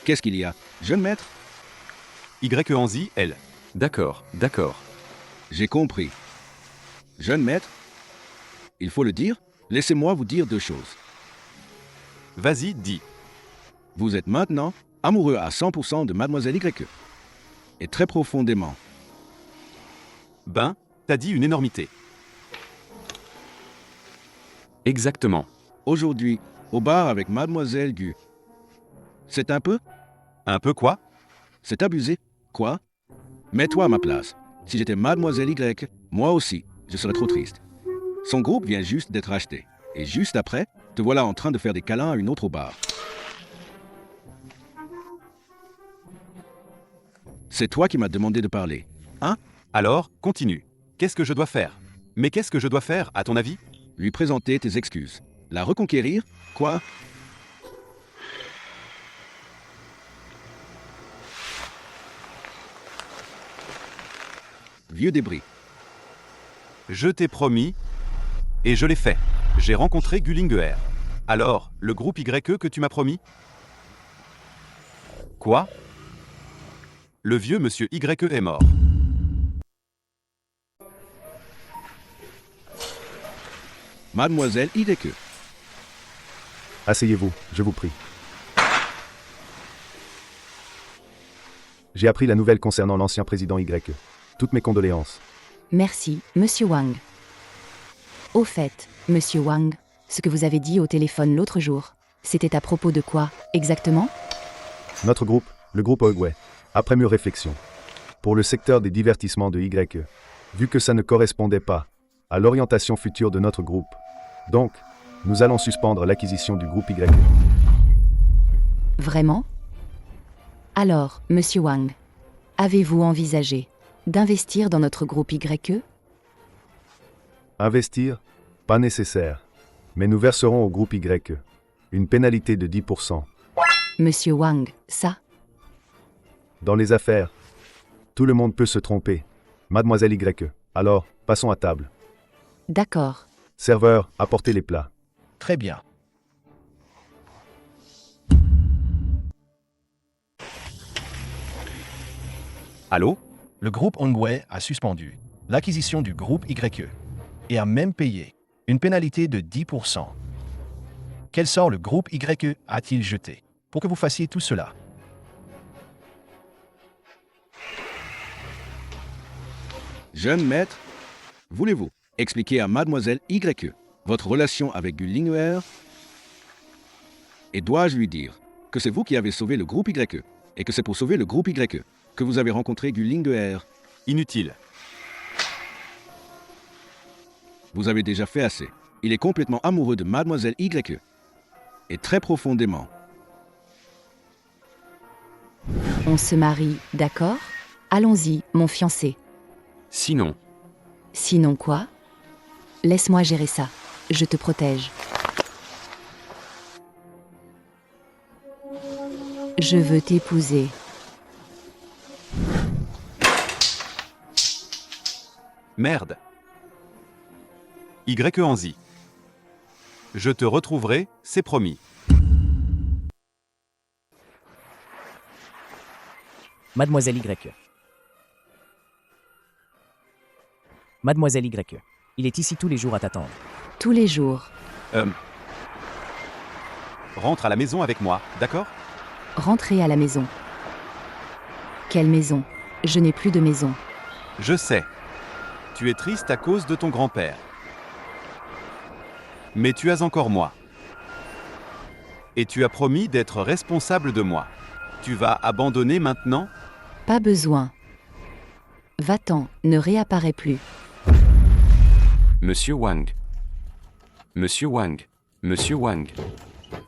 Qu'est-ce qu'il y a, jeune maître? YE Anzi, elle. D'accord, d'accord. J'ai compris. Jeune maître, il faut le dire, laissez-moi vous dire deux choses. Vas-y, dis. Vous êtes maintenant amoureux à 100% de Mademoiselle YE. Et très profondément. Ben, t'as dit une énormité. Exactement. Aujourd'hui, au bar avec Mademoiselle Gu. C'est un peu? Un peu quoi? C'est abusé. Quoi? Mets-toi à ma place. Si j'étais Mademoiselle Y, moi aussi, je serais trop triste. Son groupe vient juste d'être acheté. Et juste après, te voilà en train de faire des câlins à une autre au bar. C'est toi qui m'as demandé de parler. Hein? Alors, continue. Qu'est-ce que je dois faire? Mais qu'est-ce que je dois faire, à ton avis? Lui présenter tes excuses. La reconquérir? Quoi? Vieux débris. Je t'ai promis, et je l'ai fait. J'ai rencontré Gullinger. Alors, le groupe YE que tu m'as promis? Quoi? Le vieux monsieur YE est mort. Mademoiselle YE. Asseyez-vous, je vous prie. J'ai appris la nouvelle concernant l'ancien président YE. Toutes mes condoléances. Merci, Monsieur Wang. Au fait, Monsieur Wang, ce que vous avez dit au téléphone l'autre jour, c'était à propos de quoi, exactement? Notre groupe, le groupe Ogway, après mûre réflexion, pour le secteur des divertissements de YE, vu que ça ne correspondait pas à l'orientation future de notre groupe. Donc, nous allons suspendre l'acquisition du groupe YE. Vraiment? Alors, Monsieur Wang, avez-vous envisagé d'investir dans notre groupe YE? Investir? Pas nécessaire. Mais nous verserons au groupe YE une pénalité de 10%. Monsieur Wang, ça? Dans les affaires, tout le monde peut se tromper. Mademoiselle YE. Alors, passons à table. D'accord. Serveur, apportez les plats. Très bien. Allô? Le groupe Ongway a suspendu. l'acquisition du groupe YE et a même payé une pénalité de 10%. Quel sort le groupe YE a-t-il jeté pour que vous fassiez tout cela? Jeune maître, voulez-vous expliquer à mademoiselle YE votre relation avec Gu Linghuer? Et dois-je lui dire que c'est vous qui avez sauvé le groupe YE et que c'est pour sauver le groupe YE que vous avez rencontré Gu Linghuer? Inutile. Vous avez déjà fait assez. Il est complètement amoureux de mademoiselle YE. Et très profondément. On se marie, d'accord? Allons-y, mon fiancé. Sinon, Sinon quoi? Laisse-moi gérer ça. Je te protège. Je veux t'épouser. Merde. YE Anzi. Je te retrouverai, c'est promis. Mademoiselle YE. Mademoiselle YE. Il est ici tous les jours à t'attendre. Tous les jours. Rentre à la maison avec moi, d'accord? Rentrez à la maison. Quelle maison? Je n'ai plus de maison. Je sais. Tu es triste à cause de ton grand-père. Mais tu as encore moi. Et tu as promis d'être responsable de moi. Tu vas abandonner maintenant? Pas besoin. Va-t'en, ne réapparaît plus. Monsieur Wang. Monsieur Wang. Monsieur Wang.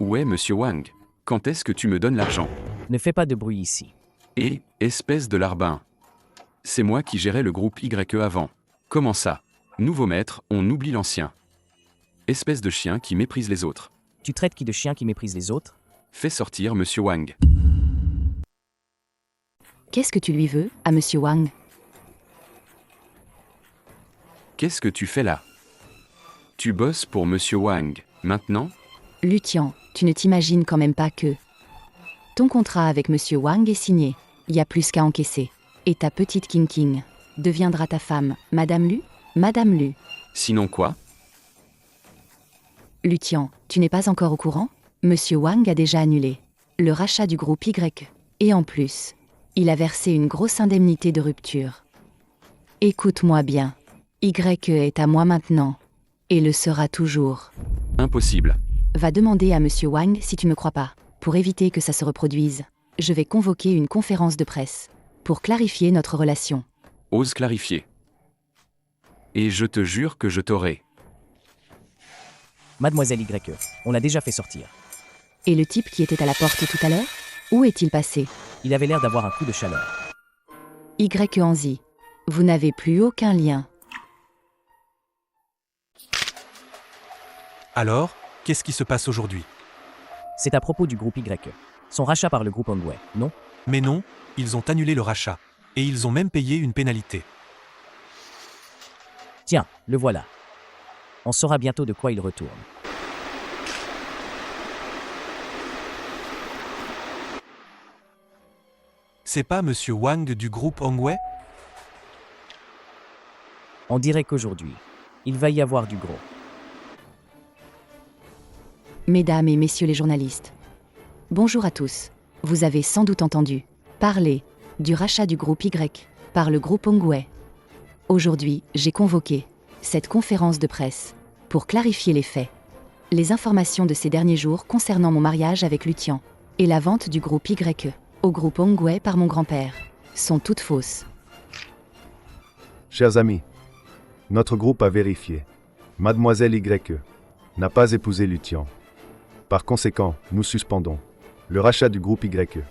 Où est Monsieur Wang? Quand est-ce que tu me donnes l'argent? Ne fais pas de bruit ici. Et, espèce de larbin. C'est moi qui gérais le groupe YE avant. Comment ça? Nouveau maître, on oublie l'ancien. Espèce de chien qui méprise les autres. Tu traites qui de chien qui méprise les autres? Fais sortir Monsieur Wang. Qu'est-ce que tu lui veux, à monsieur Wang? Qu'est-ce que tu fais là? Tu bosses pour Monsieur Wang, maintenant? Lutian, tu ne t'imagines quand même pas que... Ton contrat avec monsieur Wang est signé. Y a plus qu'à encaisser. Et ta petite King King deviendra ta femme, Madame Lu? Madame Lu. Sinon quoi? Lutian, tu n'es pas encore au courant? Monsieur Wang a déjà annulé le rachat du groupe Y. Et en plus, il a versé une grosse indemnité de rupture. Écoute-moi bien. YE est à moi maintenant. Et le sera toujours. Impossible. Va demander à monsieur Wang si tu me crois pas. Pour éviter que ça se reproduise, je vais convoquer une conférence de presse. Pour clarifier notre relation. Ose clarifier. Et je te jure que je t'aurai. Mademoiselle YE. On l'a déjà fait sortir. Et le type qui était à la porte tout à l'heure? Où est-il passé? Il avait l'air d'avoir un coup de chaleur. YE Anzi. Vous n'avez plus aucun lien. Alors, qu'est-ce qui se passe aujourd'hui? C'est à propos du groupe YE. Son rachat par le groupe Hongwei, non? Mais non, ils ont annulé le rachat. Et ils ont même payé une pénalité. Tiens, le voilà. On saura bientôt de quoi il retourne. C'est pas Monsieur Wang du groupe Hongwei? On dirait qu'aujourd'hui, il va y avoir du gros. Mesdames et messieurs les journalistes. Bonjour à tous. Vous avez sans doute entendu parler du rachat du groupe Y par le groupe Hongwei. Aujourd'hui, j'ai convoqué cette conférence de presse pour clarifier les faits. Les informations de ces derniers jours concernant mon mariage avec Lutian et la vente du groupe YE au groupe Hongwei par mon grand-père sont toutes fausses. Chers amis, notre groupe a vérifié. Mademoiselle YE n'a pas épousé Lutian. Par conséquent, nous suspendons le rachat du groupe YE.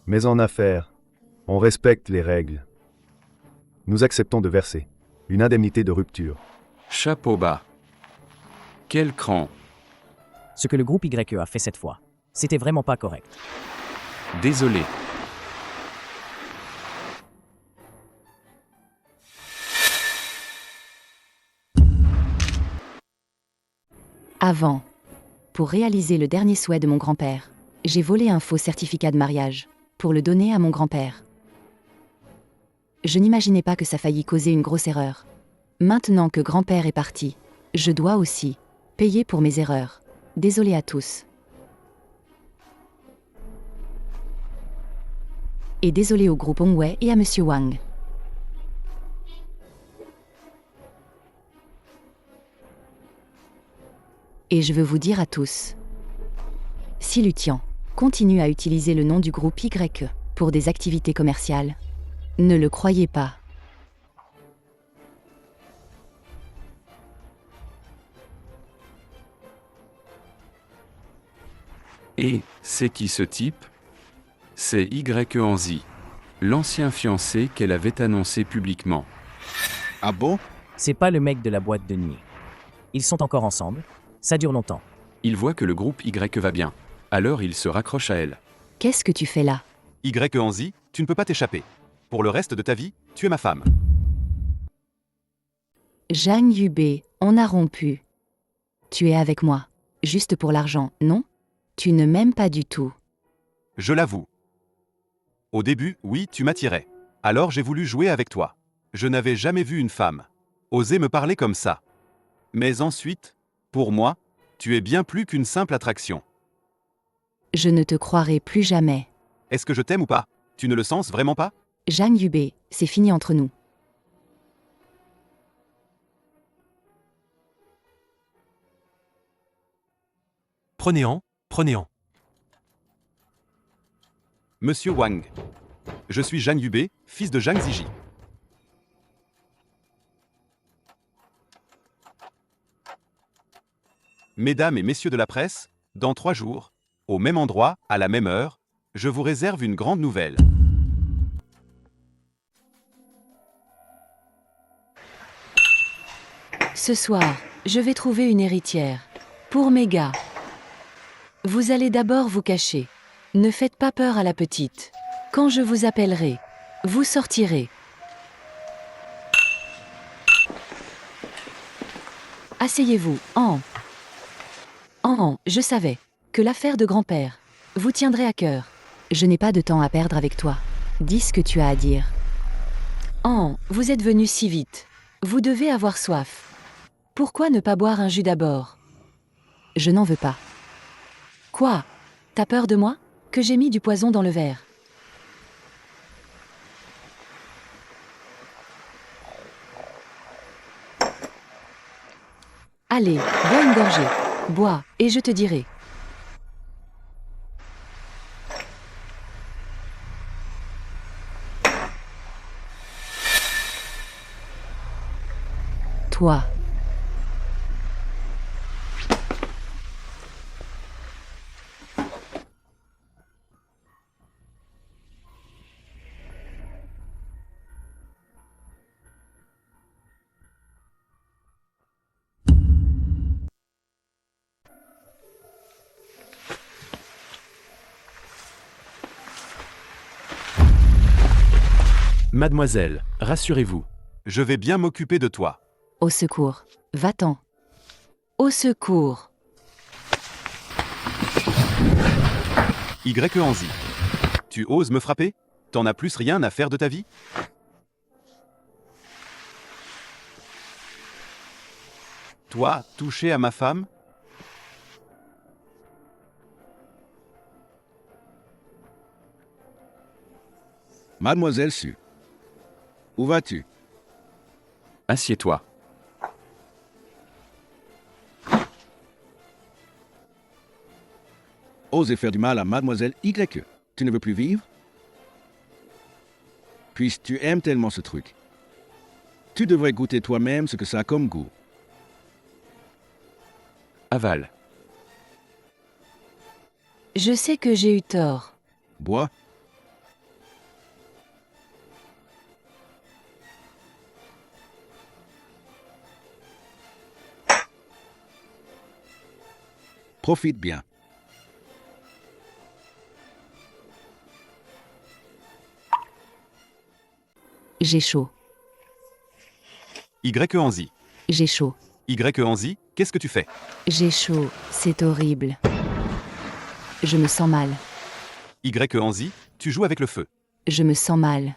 Mais en affaires, on respecte les règles. Nous acceptons de verser une indemnité de rupture. Chapeau bas. Quel cran. Ce que le groupe YE a fait cette fois, c'était vraiment pas correct. Désolé. Avant, pour réaliser le dernier souhait de mon grand-père, j'ai volé un faux certificat de mariage pour le donner à mon grand-père. Je n'imaginais pas que ça faillit causer une grosse erreur. Maintenant que grand-père est parti, je dois aussi payer pour mes erreurs. Désolé à tous. Et désolé au groupe Hongwei et à Monsieur Wang. Et je veux vous dire à tous, si Lutian continue à utiliser le nom du groupe YE pour des activités commerciales, ne le croyez pas. Et c'est qui ce type? C'est YE Anzi, l'ancien fiancé qu'elle avait annoncé publiquement. Ah bon? C'est pas le mec de la boîte de nuit. Ils sont encore ensemble. Ça dure longtemps. Il voit que le groupe YE va bien. Alors il se raccroche à elle. Qu'est-ce que tu fais là? YE Anzi, tu ne peux pas t'échapper. Pour le reste de ta vie, tu es ma femme. Zhang Yubei, on a rompu. Tu es avec moi. Juste pour l'argent, non? Tu ne m'aimes pas du tout. Je l'avoue. Au début, oui, tu m'attirais. Alors j'ai voulu jouer avec toi. Je n'avais jamais vu une femme oser me parler comme ça. Mais ensuite, pour moi, tu es bien plus qu'une simple attraction. Je ne te croirai plus jamais. Est-ce que je t'aime ou pas? Tu ne le sens vraiment pas? Zhang Yubei, c'est fini entre nous. Prenez-en, prenez-en. Monsieur Wang. Je suis Zhang Yubei, fils de Zhang Ziji. Mesdames et messieurs de la presse, dans 3 jours, au même endroit, à la même heure, je vous réserve une grande nouvelle. Ce soir, je vais trouver une héritière. Pour mes gars. Vous allez d'abord vous cacher. Ne faites pas peur à la petite. Quand je vous appellerai, vous sortirez. Asseyez-vous, je savais que l'affaire de grand-père vous tiendrait à cœur. Je n'ai pas de temps à perdre avec toi. Dis ce que tu as à dire. Vous êtes venu si vite. Vous devez avoir soif. Pourquoi ne pas boire un jus d'abord? Je n'en veux pas. Quoi? T'as peur de moi? Que j'ai mis du poison dans le verre. Allez, bois une gorgée. Bois, et je te dirai. Toi. Mademoiselle, rassurez-vous. Je vais bien m'occuper de toi. Au secours. Va-t'en. Au secours. YE Anzi. Tu oses me frapper? T'en as plus rien à faire de ta vie? Toi, toucher à ma femme? Mademoiselle Su. Où vas-tu? Assieds-toi. Oser faire du mal à Mademoiselle YE. Tu ne veux plus vivre? Puisque tu aimes tellement ce truc. Tu devrais goûter toi-même ce que ça a comme goût. Avale. Je sais que j'ai eu tort. Bois. Profite bien. J'ai chaud. YE Anzi. J'ai chaud. YE Anzi, qu'est-ce que tu fais? J'ai chaud. C'est horrible. Je me sens mal. YE Anzi, tu joues avec le feu. Je me sens mal.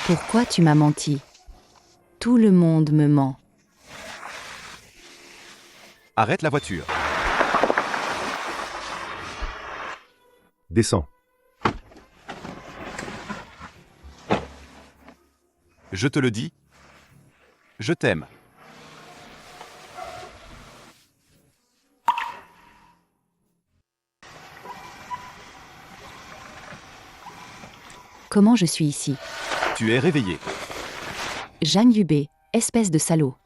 Pourquoi tu m'as menti? Tout le monde me ment. Arrête la voiture. Descends. Je te le dis. Je t'aime. Comment je suis ici? Tu es réveillé. Zhang Yubei, espèce de salaud.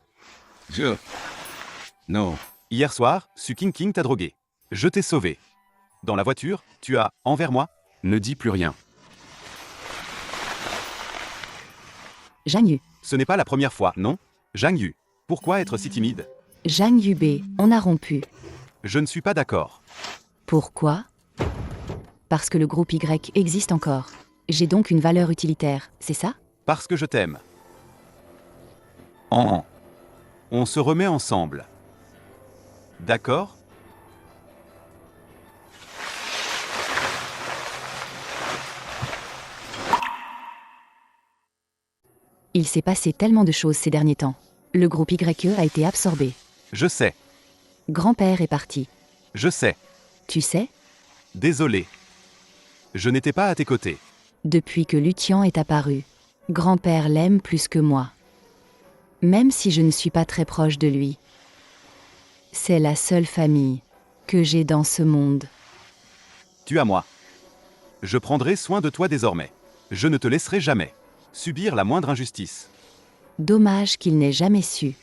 Non. Hier soir, Su King t'a drogué. Je t'ai sauvé. Dans la voiture, tu as, envers moi, Ne dis plus rien. Zhang Yu. ce n'est pas la première fois, non? Zhang Yu, pourquoi être si timide? Zhang Yubei, on a rompu. Je ne suis pas d'accord. Pourquoi? Parce que le groupe Y existe encore. J'ai donc une valeur utilitaire, c'est ça? Parce que je t'aime. On se remet ensemble. D'accord? Il s'est passé tellement de choses ces derniers temps. Le groupe YE a été absorbé. Je sais. Grand-père est parti. Je sais. Tu sais? Désolé. Je n'étais pas à tes côtés. Depuis que Lutian est apparu, grand-père l'aime plus que moi. Même si je ne suis pas très proche de lui. C'est la seule famille que j'ai dans ce monde. Tu as moi. Je prendrai soin de toi désormais. Je ne te laisserai jamais subir la moindre injustice. Dommage qu'il n'ait jamais su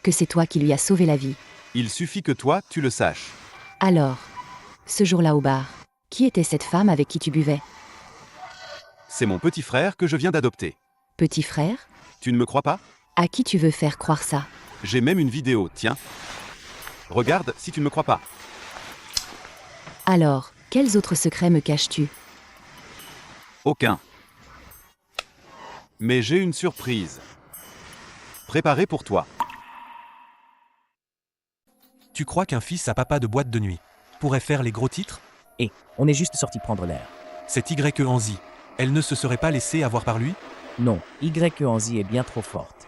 que c'est toi qui lui as sauvé la vie. Il suffit que toi, tu le saches. Alors, ce jour-là au bar, qui était cette femme avec qui tu buvais? C'est mon petit frère que je viens d'adopter. Petit frère? Tu ne me crois pas? À qui tu veux faire croire ça? J'ai même une vidéo, tiens. Regarde si tu ne me crois pas. Alors, quels autres secrets me caches-tu? Aucun. Mais j'ai une surprise. Préparée pour toi. Tu crois qu'un fils à papa de boîte de nuit pourrait faire les gros titres? Et, on est juste sorti prendre l'air. C'est YE Anzi. Elle ne se serait pas laissée avoir par lui? Non, YE Anzi est bien trop forte.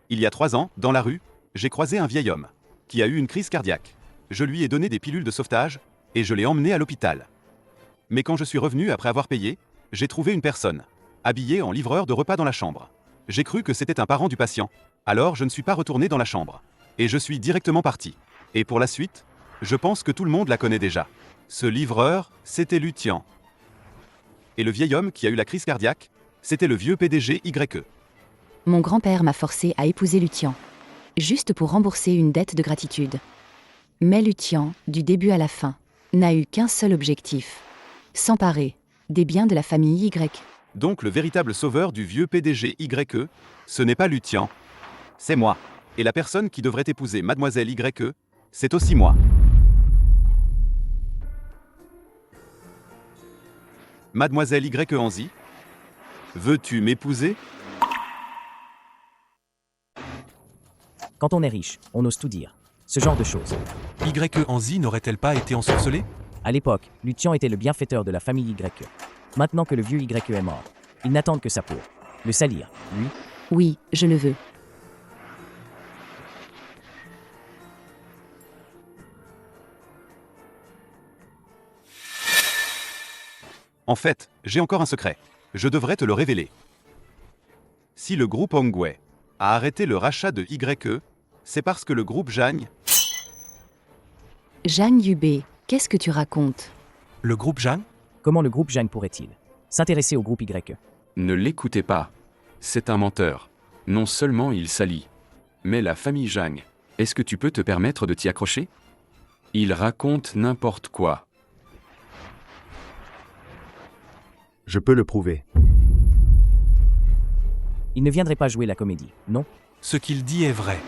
Il y a 3 ans, dans la rue, j'ai croisé un vieil homme qui a eu une crise cardiaque. Je lui ai donné des pilules de sauvetage et je l'ai emmené à l'hôpital. Mais quand je suis revenu après avoir payé, j'ai trouvé une personne, habillée en livreur de repas dans la chambre. J'ai cru que c'était un parent du patient. Alors je ne suis pas retourné dans la chambre. Et je suis directement parti. Et pour la suite, je pense que tout le monde la connaît déjà. Ce livreur, c'était Lutian. Et le vieil homme qui a eu la crise cardiaque, c'était le vieux PDG YE. Mon grand-père m'a forcé à épouser Lutian. Juste pour rembourser une dette de gratitude. Mais Lutian, du début à la fin, n'a eu qu'un seul objectif. S'emparer des biens de la famille Y. Donc le véritable sauveur du vieux PDG YE, ce n'est pas Lutian. C'est moi. Et la personne qui devrait épouser Mademoiselle YE, c'est aussi moi. Mademoiselle YE Anzi, veux-tu m'épouser? Quand on est riche, on ose tout dire. Ce genre de choses. YE Anzi n'aurait-elle pas été ensorcelée? À l'époque, Lutian était le bienfaiteur de la famille YE. Maintenant que le vieux YE est mort, ils n'attendent que ça pour le salir, lui. Oui, je le veux. En fait, j'ai encore un secret. Je devrais te le révéler. Si le groupe Hongwei a arrêté le rachat de YE, c'est parce que le groupe Zhang... Zhang Yubei, qu'est-ce que tu racontes? Le groupe Zhang? Comment le groupe Zhang pourrait-il s'intéresser au groupe YE? Ne l'écoutez pas. C'est un menteur. Non seulement il salit, mais la famille Zhang. Est-ce que tu peux te permettre de t'y accrocher? Il raconte n'importe quoi. Je peux le prouver. Il ne viendrait pas jouer la comédie, non? Ce qu'il dit est vrai.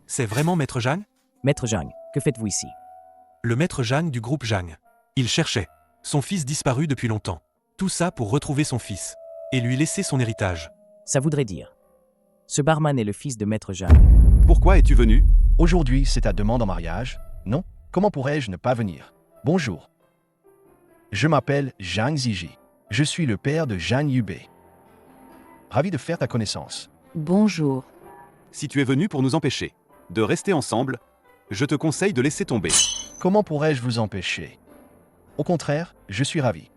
C'est vraiment Maître Zhang? Maître Zhang, que faites-vous ici? Le Maître Zhang du groupe Zhang. Il cherchait son fils disparu depuis longtemps. Tout ça pour retrouver son fils. Et lui laisser son héritage. Ça voudrait dire. Ce barman est le fils de Maître Jeanne. Pourquoi es-tu venu? Aujourd'hui, c'est ta demande en mariage? Non? Comment pourrais-je ne pas venir? Bonjour. Je m'appelle Zhang Ziji. Je suis le père de Zhang Yubei. Ravi de faire ta connaissance. Bonjour. Si tu es venu pour nous empêcher de rester ensemble, je te conseille de laisser tomber. Comment pourrais-je vous empêcher? Au contraire, je suis ravi.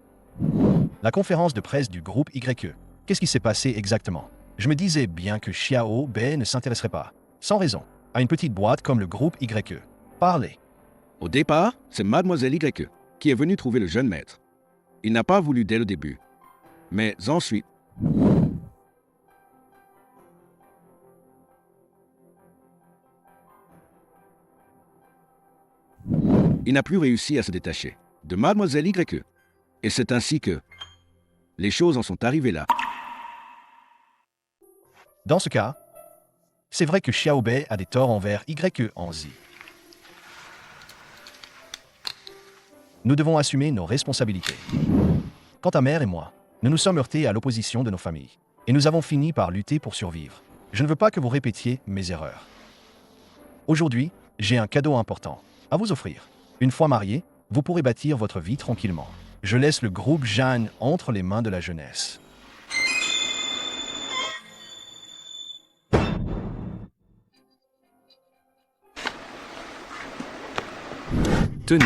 La conférence de presse du groupe YE. Qu'est-ce qui s'est passé exactement? Je me disais bien que Xiao Bei ne s'intéresserait pas, sans raison, à une petite boîte comme le groupe YE. Parlez. Au départ, c'est Mademoiselle YE qui est venue trouver le jeune maître. Il n'a pas voulu dès le début. Mais ensuite, il n'a plus réussi à se détacher de Mademoiselle YE. Et c'est ainsi que les choses en sont arrivées là. Dans ce cas, c'est vrai que Xiao Bei a des torts envers YE en Z. Nous devons assumer nos responsabilités. Quant à mère et moi, nous nous sommes heurtés à l'opposition de nos familles. Et nous avons fini par lutter pour survivre. Je ne veux pas que vous répétiez mes erreurs. Aujourd'hui, j'ai un cadeau important à vous offrir. Une fois marié, vous pourrez bâtir votre vie tranquillement. Je laisse le groupe Jeanne entre les mains de la jeunesse. Tenez,